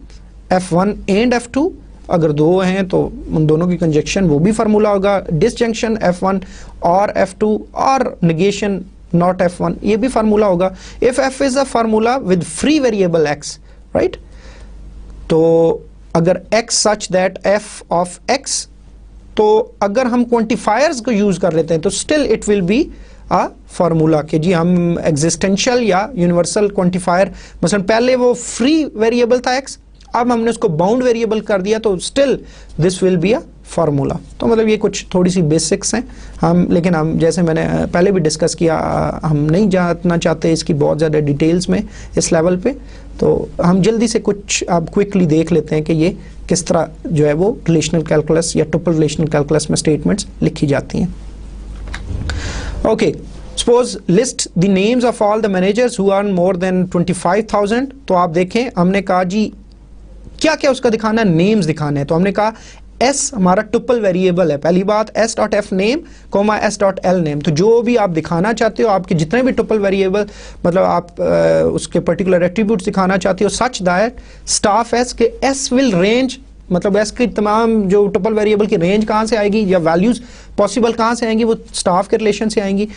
f1 and f2, अगर दो हैं तो उन दोनों की कंजक्शन वो भी फार्मूला होगा। डिसजंक्शन f1 और f2 और नेगेशन नॉट f1 ये भी फार्मूला होगा। If f is a formula with free variable x, right, तो अगर x such that f of x, तो अगर हम क्वांटिफायर्स को यूज कर लेते हैं तो still it will be a formula कि जी हम एग्जिस्टेंशियल या यूनिवर्सल क्वांटिफायर, मसलन पहले वो फ्री वेरिएबल था x, अब हमने उसको बाउंड वेरिएबल कर दिया तो still this will be a formula. तो मतलब ये कुछ थोड़ी सी बेसिक्स हैं लेकिन हम जैसे मैंने पहले भी डिस्कस किया, हम नहीं जानना चाहते इसकी बहुत ज़्यादा डिटेल्स में इस लेवल पे, तो हम जल्दी से कुछ अब क्विकली देख लेते हैं कि ये किस तरह जो है वो रिलेशनल कैलकुलस या ट्रिपल रिलेशनल कैलकुलस में स्टेटमेंट्स लिखी जाती हैं। Okay, suppose list the names of all the managers who earn more than 25,000। तो आप देखें हमने कहा जी क्या क्या उसका दिखाना है, नेम्स दिखाने हैं। तो हमने कहा एस हमारा ट्रिपल वेरिएबल है, पहली बात S dot F name comma S dot L name. तो जो भी आप दिखाना चाहते हो, आपके जितने भी ट्रिपल वेरिएबल मतलब आप उसके पर्टिकुलर एट्रीब्यूट्स दिखाना चाहते हो, सच दैट स्टाफ एस के एस विल रेंज, मतलब एस की तमाम जो ट्रिपल वेरिएबल की रेंज कहाँ से आएगी या वैल्यूज पॉसिबल कहाँ से आएंगी, वो स्टाफ के रिलेशन से आएंगी।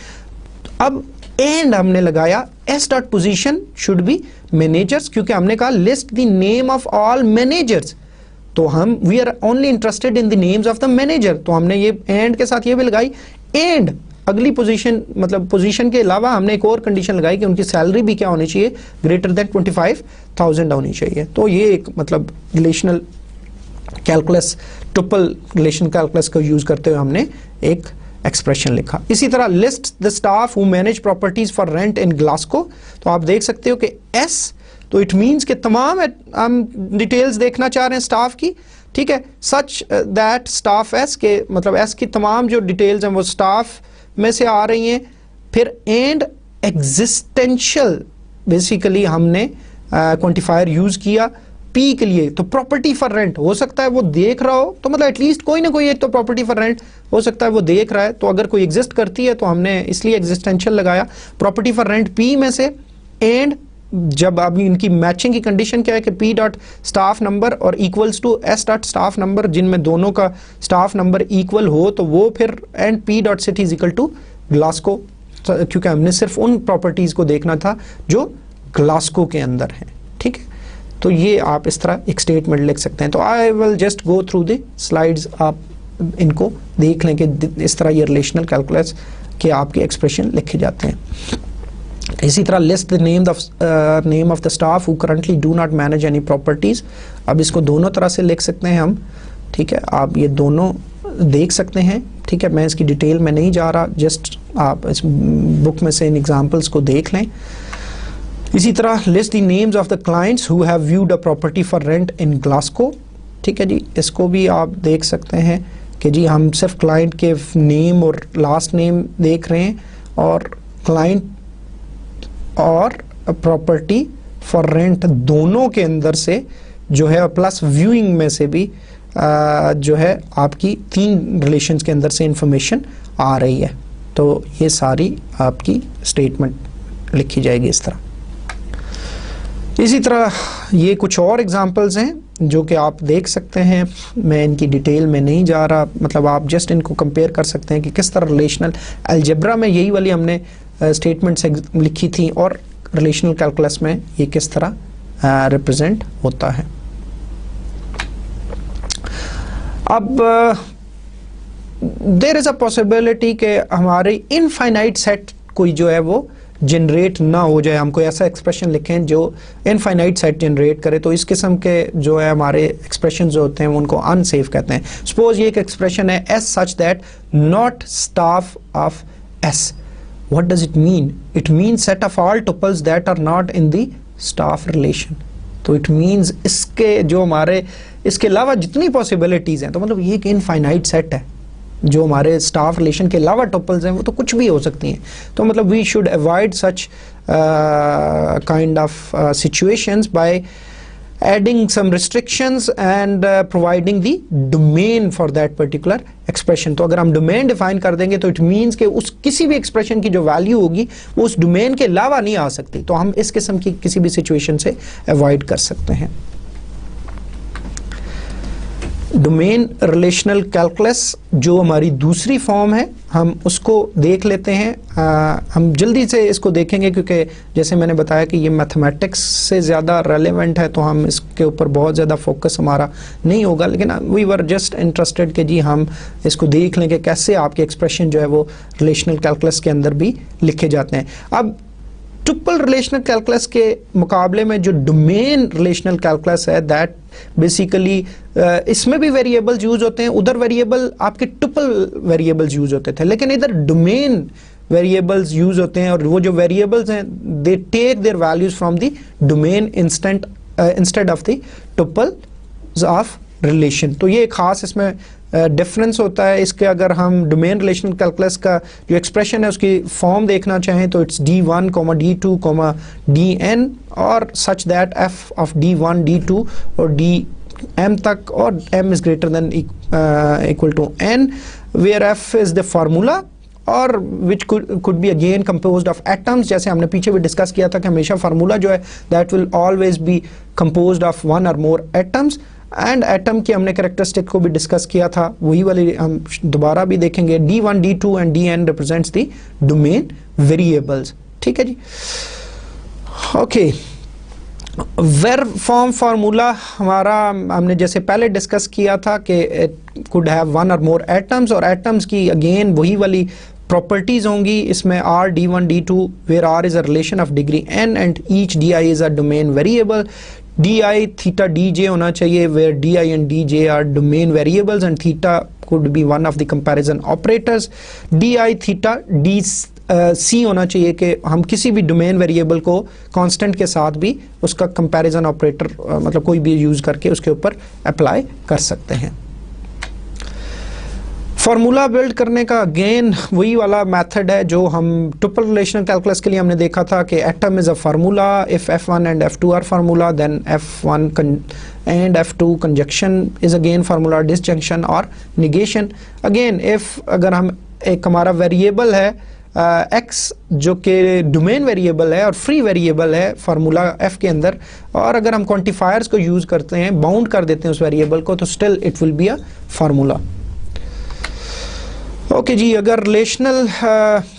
अब एंड हमने लगाया S dot position should be managers, क्योंकि हमने कहा list the name of all managers, तो हम we are only interested in the names of the manager. तो हमने ये एंड के साथ ये भी लगाई, एंड अगली पोजीशन मतलब पोजीशन के अलावा हमने एक और कंडीशन लगाई कि उनकी सैलरी भी क्या होनी चाहिए, ग्रेटर देन 25,000 होनी चाहिए। तो ये एक मतलब relational calculus, triple relation calculus को यूज करते हुए हमने एक एक्सप्रेशन लिखा। इसी तरह list the staff who manage properties for rent in Glasgow. तो आप देख सकते हो कि एस, तो इट मीन्स कि तमाम हम डिटेल्स देखना चाह रहे हैं स्टाफ की, ठीक है, सच दैट स्टाफ एस के मतलब एस की तमाम जो डिटेल्स हैं वो स्टाफ में से आ रही हैं। फिर एंड एग्जिस्टेंशियल बेसिकली हमने क्वांटिफायर यूज किया पी के लिए। तो प्रॉपर्टी फॉर रेंट हो सकता है वो देख रहा हो, तो मतलब एटलीस्ट कोई ना कोई एक तो प्रॉपर्टी फॉर रेंट हो सकता है वो देख रहा है, तो अगर कोई एग्जिस्ट करती है तो हमने इसलिए एग्जिस्टेंशियल लगाया प्रॉपर्टी फॉर रेंट पी में से। एंड जब अभी इनकी मैचिंग की कंडीशन क्या है कि पी डॉट स्टाफ नंबर और equals to S dot staff number, जिनमें दोनों का स्टाफ नंबर इक्वल हो तो वो फिर and P dot city is equal to Glasgow, क्योंकि हमने सिर्फ उन प्रॉपर्टीज को देखना था जो ग्लासगो के अंदर हैं, ठीक है। तो ये आप इस तरह एक स्टेटमेंट लिख सकते हैं। तो I will just go through the slides, आप इनको देख लें कि इस तरह ये रिलेशनल कैलकुलस के आपके एक्सप्रेशन लिखे जाते हैं। इसी तरह list the name of the staff who currently do not manage any properties. अब इसको दोनों तरह से लिख सकते हैं हम, ठीक है, आप ये दोनों देख सकते हैं, ठीक है। मैं इसकी डिटेल में नहीं जा रहा, जस्ट आप इस बुक में से इन एग्जांपल्स को देख लें। इसी तरह list the names of the clients who have viewed a property for rent in Glasgow, ठीक है जी। इसको भी आप देख सकते हैं कि जी हम सिर्फ क्लाइंट के नेम और लास्ट नेम देख रहे हैं, और क्लाइंट और प्रॉपर्टी फॉर रेंट दोनों के अंदर से जो है, प्लस व्यूइंग में से भी जो है आपकी तीन रिलेशंस के अंदर से इंफॉर्मेशन आ रही है। तो ये सारी आपकी स्टेटमेंट लिखी जाएगी इस तरह। इसी तरह ये कुछ और एग्जांपल्स हैं जो कि आप देख सकते हैं, मैं इनकी डिटेल में नहीं जा रहा, मतलब आप जस्ट इनको कंपेयर कर सकते हैं कि किस तरह रिलेशनल अलजेब्रा में यही वाली हमने स्टेटमेंट्स लिखी थी और रिलेशनल कैलकुलस में ये किस तरह रिप्रेजेंट होता है। अब देयर इज अ पॉसिबिलिटी कि हमारे इनफाइनाइट सेट कोई जो है वो जनरेट ना हो जाए, हम कोई ऐसा एक्सप्रेशन लिखें जो इनफाइनाइट सेट जनरेट करे, तो इस किस्म के जो है हमारे एक्सप्रेशन जो होते हैं उनको अनसेफ कहते हैं। सपोज ये एक एक्सप्रेशन है S such that not staff of S. What does it mean? It means set of all tuples that are not in the staff relation. तो it means इसके जो हमारे इसके अलावा जितनी पॉसिबिलिटीज हैं, तो मतलब ये एक इनफाइनाइट सेट है, जो हमारे स्टाफ रिलेशन के अलावा टपल्स हैं वो तो कुछ भी हो सकती हैं। तो मतलब we should avoid such kind of situations by adding some restrictions and providing the domain for that particular expression। तो अगर हम domain define कर देंगे तो it means कि उस किसी भी expression की जो value होगी वो उस domain के अलावा नहीं आ सकती, तो हम इस किस्म की किसी भी situation से avoid कर सकते हैं। डोमेन रिलेशनल कैलकुलस जो हमारी दूसरी फॉर्म है, हम उसको देख लेते हैं। हम जल्दी से इसको देखेंगे क्योंकि जैसे मैंने बताया कि ये मैथमेटिक्स से ज़्यादा रेलेवेंट है, तो हम इसके ऊपर बहुत ज़्यादा फोकस हमारा नहीं होगा, लेकिन वी वर जस्ट इंटरेस्टेड कि जी हम इसको देख लें कि कैसे आपके एक्सप्रेशन जो है वो रिलेशनल कैलकुलस के अंदर भी लिखे जाते हैं। अब टुपल रिलेशनल कैलकुलस के मुकाबले में जो डोमेन रिलेशनल कैलकुलस है दैट बेसिकली इसमें भी वेरिएबल्स यूज होते हैं, उधर वेरिएबल आपके टुपल वेरिएबल्स यूज होते थे, लेकिन इधर डोमेन वेरिएबल्स यूज होते हैं और वो जो वेरिएबल्स हैं they take their values from the domain instead of the tuples of relation. तो ये खास इसमें डिफरेंस होता है। इसके अगर हम डोमेन रिलेशनल कैलकुलस का जो एक्सप्रेशन है उसकी फॉर्म देखना चाहें तो इट्स D1, D2, Dn और such that f of D1, D2 और Dm तक और m is greater than equal to n, where f is the formula और which could be again composed of atoms, जैसे हमने पीछे भी डिस्कस किया था कि हमेशा फार्मूला जो है that will always be composed of one or more atoms, and atom की हमने कैरेक्टरिस्टिक को भी डिस्कस किया था, वही वाली हम दोबारा भी देखेंगे। D1, D2 and Dn represents the domain variables. ठीक है जी, ओके। वेर फॉर्म फार्मूला हमारा हमने जैसे पहले डिस्कस किया था कि इट कुड हैव वन और मोर एटम्स, और एटम्स की अगेन वही वाली प्रॉपर्टीज होंगी इसमें R, D1, D2 where R is a relation of degree n and each Di is a domain variable. Di theta dj होना चाहिए where Di and dj are domain variables and theta could be one of the comparison operators. Di theta dc होना चाहिए कि हम किसी भी domain variable को constant के साथ भी उसका कंपैरिजन ऑपरेटर मतलब कोई भी यूज करके उसके ऊपर अप्लाई कर सकते हैं। फार्मूला बिल्ड करने का अगेन वही वाला मेथड है जो हम टुपल रिलेशनल कैलकुलस के लिए हमने देखा था कि atom is a formula, if f1 and f2 are formula then f1 and f2 conjunction is again formula, disjunction और निगेशन। अगेन इफ अगर हम एक हमारा वेरिएबल है x जो कि डोमेन वेरिएबल है और फ्री वेरिएबल है फार्मूला f के अंदर, और अगर हम क्वांटिफायर्स को यूज करते हैं, बाउंड कर देते हैं उस वेरिएबल को, तो still it will be a formula. Okay जी, अगर रिलेशनल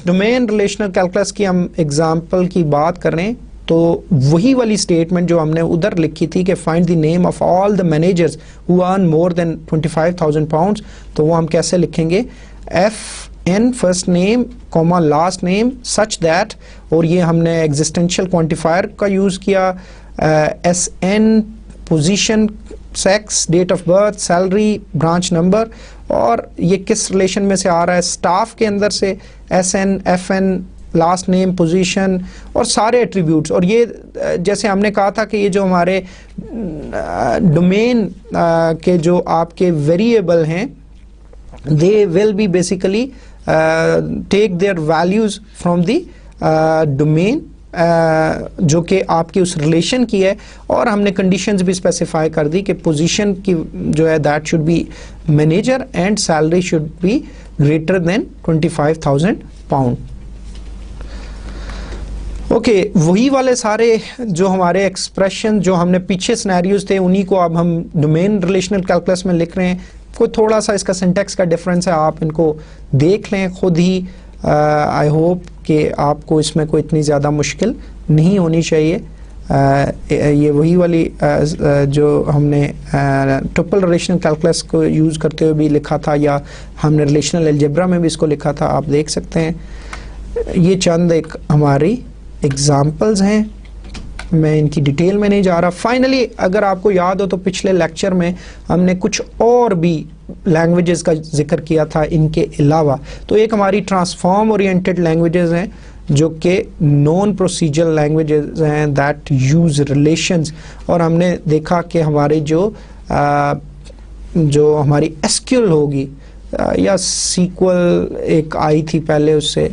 डोमेन रिलेशनल कैलकुलस की हम एग्जांपल की बात करें तो वही वाली स्टेटमेंट जो हमने उधर लिखी थी कि find the name of all the managers who earn more than 25,000 pounds, तो वो हम कैसे लिखेंगे, FN first name comma last name such that, और ये हमने एग्जिस्टेंशियल क्वांटिफायर का यूज़ किया, SN position, sex, date of birth, salary, branch number, और ये किस रिलेशन में से आ रहा है, स्टाफ के अंदर से SN, FN, last name, position और सारे एट्रीब्यूट्स। और ये जैसे हमने कहा था कि ये जो हमारे डोमेन के जो आपके वेरिएबल हैं they will be basically take their values from the domain जो कि आपकी उस रिलेशन की है, और हमने कंडीशंस भी स्पेसिफाई कर दी कि पोजीशन की जो है that should B manager and salary should be greater then 25,000 pound. Okay, वही वाले सारे जो हमारे एक्सप्रेशन जो हमने पीछे सिनेरियोज थे उन्हीं को अब हम डोमेन रिलेशनल कैलकुलस में लिख रहे हैं। कोई थोड़ा सा इसका सिंटेक्स का डिफरेंस है, आप इनको देख लें खुद ही। आई होप कि आपको इसमें कोई इतनी ज़्यादा मुश्किल नहीं होनी चाहिए। ये वही वाली जो हमने ट्रिपल रिलेशनल कैलकुलस को यूज़ करते हुए भी लिखा था, या हमने रिलेशनल अलजेब्रा में भी इसको लिखा था, आप देख सकते हैं। ये चंद एक हमारी एग्जाम्पल्स हैं, मैं इनकी डिटेल में नहीं जा रहा। फाइनली अगर आपको याद हो तो पिछले लेक्चर में हमने कुछ और भी लैंग्वेजेस का जिक्र किया था इनके अलावा। तो एक हमारी ट्रांसफॉर्म ओरिएंटेड लैंग्वेजेस हैं जो कि नॉन प्रोसीजरल लैंग्वेजेस हैं दैट यूज रिलेशंस, और हमने देखा कि हमारे जो हमारी एसक्यूएल होगी या सीक्वल एक आई थी पहले उससे,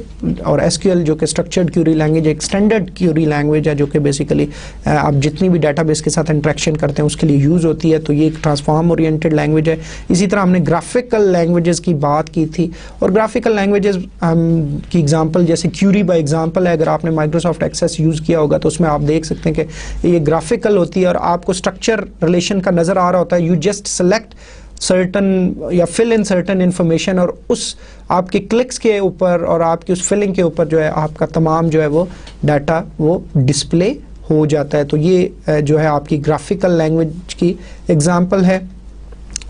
और एसक्यूएल जो कि स्ट्रक्चर्ड क्यूरी लैंग्वेज, एक स्टैंडर्ड क्यूरी लैंग्वेज है जो कि बेसिकली आप जितनी भी डाटाबेस के साथ इंटरेक्शन करते हैं उसके लिए यूज़ होती है। तो ये एक ट्रांसफॉर्म ओरिएंटेड लैंग्वेज है। इसी तरह हमने ग्राफिकल लैंग्वेजेस की बात की थी, और ग्राफिकल लैंग्वेजेस की एग्जांपल जैसे क्यूरी बाय एग्जांपल है। अगर आपने माइक्रोसॉफ्ट एक्सेस यूज़ किया होगा तो उसमें आप देख सकते हैं कि ये ग्राफिकल होती है और आपको स्ट्रक्चर रिलेशन का नज़र आ रहा होता है। यू जस्ट सेलेक्ट सर्टन या फिल इन सर्टन इंफॉर्मेशन, और उस आपके क्लिक्स के ऊपर और आपकी उस फिलिंग के ऊपर जो है आपका तमाम जो है वो डाटा वो डिस्प्ले हो जाता है। तो ये जो है आपकी ग्राफिकल लैंग्वेज की एग्जांपल है।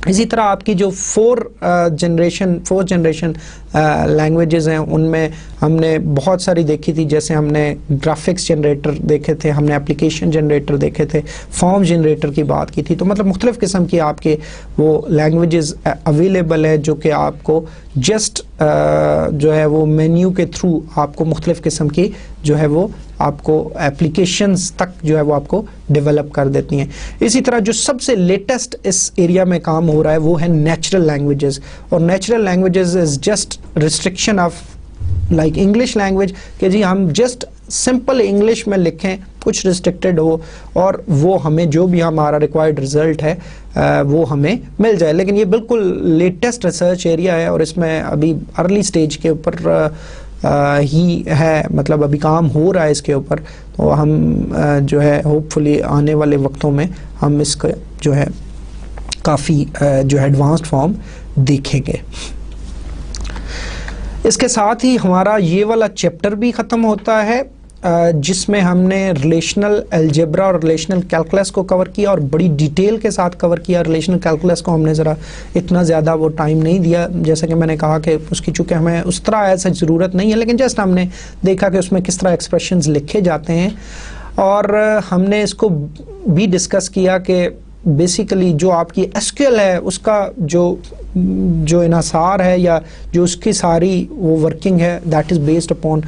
इसी तरह आपकी जो फोर्थ जनरेशन लैंग्वेजेस हैं उनमें हमने बहुत सारी देखी थी, जैसे हमने ग्राफिक्स जनरेटर देखे थे, हमने एप्लीकेशन जनरेटर देखे थे, फॉर्म जनरेटर की बात की थी। तो मतलब मुख्तलिफ़ किस्म की आपके वो लैंग्वेजेस अवेलेबल है जो कि आपको जस्ट जो है वो मेन्यू के थ्रू आपको मुख्तलिफ़ किस्म की जो है वो आपको एप्लीकेशंस तक जो है वो आपको डेवलप कर देती हैं। इसी तरह जो सबसे लेटेस्ट इस एरिया में काम हो रहा है वो है नेचुरल लैंग्वेजेस, और natural languages is just restriction of like English language कि जी हम जस्ट सिंपल इंग्लिश में लिखें, कुछ रिस्ट्रिक्टेड हो और वो हमें जो भी हमारा रिक्वायर्ड रिजल्ट है वो हमें मिल जाए। लेकिन ये बिल्कुल लेटेस्ट रिसर्च एरिया है और इसमें अभी अर्ली स्टेज के ऊपर ही है, मतलब अभी काम हो रहा है इसके ऊपर। तो हम जो है होपफुली आने वाले वक्तों में हम इसका जो है काफ़ी जो है एडवांस्ड फॉर्म देखेंगे। इसके साथ ही हमारा ये वाला चैप्टर भी ख़त्म होता है जिसमें हमने रिलेशनल अलजेब्रा और रिलेशनल कैलकुलस को कवर किया और बड़ी डिटेल के साथ कवर किया। रिलेशनल कैलकुलस को हमने ज़रा इतना ज़्यादा वो टाइम नहीं दिया, जैसा कि मैंने कहा कि उसकी चूँकि हमें उस तरह ऐसा ज़रूरत नहीं है, लेकिन जस्ट हमने देखा कि उसमें किस तरह एक्सप्रेशंस लिखे जाते हैं। और हमने इसको भी डिस्कस किया कि बेसिकली जो आपकी एसक्यूएल है उसका जो इन्हासार है या जो उसकी सारी वो वर्किंग है that is based upon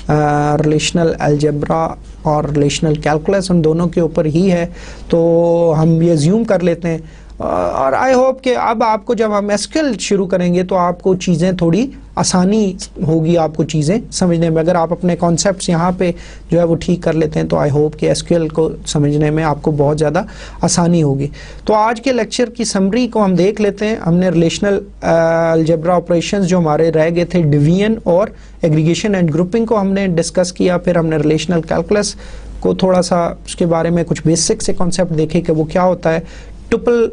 relational algebra और रिलेशनल कैलकुलस, उन दोनों के ऊपर ही है। तो हम ये अज्यूम कर लेते हैं और आई होप कि अब आपको जब हम एसक्यूएल शुरू करेंगे तो आपको चीज़ें थोड़ी आसानी होगी आपको चीज़ें समझने में। अगर आप अपने कॉन्सेप्ट्स यहाँ पे जो है वो ठीक कर लेते हैं तो आई होप कि एसक्यूएल को समझने में आपको बहुत ज़्यादा आसानी होगी। तो आज के लेक्चर की समरी को हम देख लेते हैं। हमने रिलेशनल अलजेब्रा ऑपरेशंस जो हमारे रह गए थे, डिवीजन और एग्रीगेशन एंड ग्रुपिंग को हमने डिस्कस किया। फिर हमने रिलेशनल कैलकुलस को थोड़ा सा उसके बारे में कुछ बेसिक से कॉन्सेप्ट देखे कि वो क्या होता है। टुपल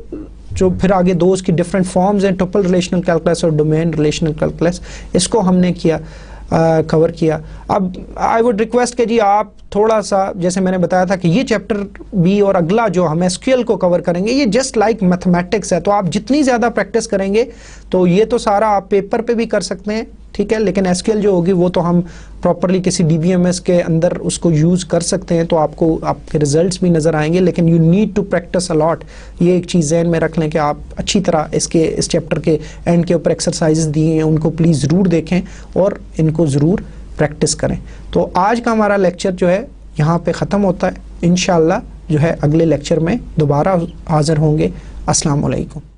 जो फिर आगे दो उसकी डिफरेंट फॉर्म्स हैं, टुपल रिलेशनल कैलकुलस और डोमेन रिलेशनल कैलकुलस, इसको हमने किया कवर किया। अब आई वुड रिक्वेस्ट कि जी आप थोड़ा सा, जैसे मैंने बताया था कि ये चैप्टर भी और अगला जो हम एसक्यूएल को कवर करेंगे ये जस्ट लाइक मैथमेटिक्स है, तो आप जितनी ज़्यादा प्रैक्टिस करेंगे तो ये तो सारा आप पेपर पे भी कर सकते हैं, ठीक है, लेकिन एसक्यूएल जो होगी वो तो हम प्रॉपरली किसी डीबीएमएस के अंदर उसको यूज़ कर सकते हैं, तो आपको आपके रिजल्ट्स भी नज़र आएंगे। लेकिन you need to practice a lot, ये एक चीज़ ज़हन में रख लें कि आप अच्छी तरह इस चैप्टर के एंड के ऊपर एक्सरसाइजेस दिए हैं उनको प्लीज़ ज़रूर देखें और इनको ज़रूर प्रैक्टिस करें। तो आज का हमारा लेक्चर जो है यहाँ पे ख़त्म होता है। इंशाअल्लाह जो है अगले लेक्चर में दोबारा हाज़िर होंगे। अस्सलाम वालेकुम।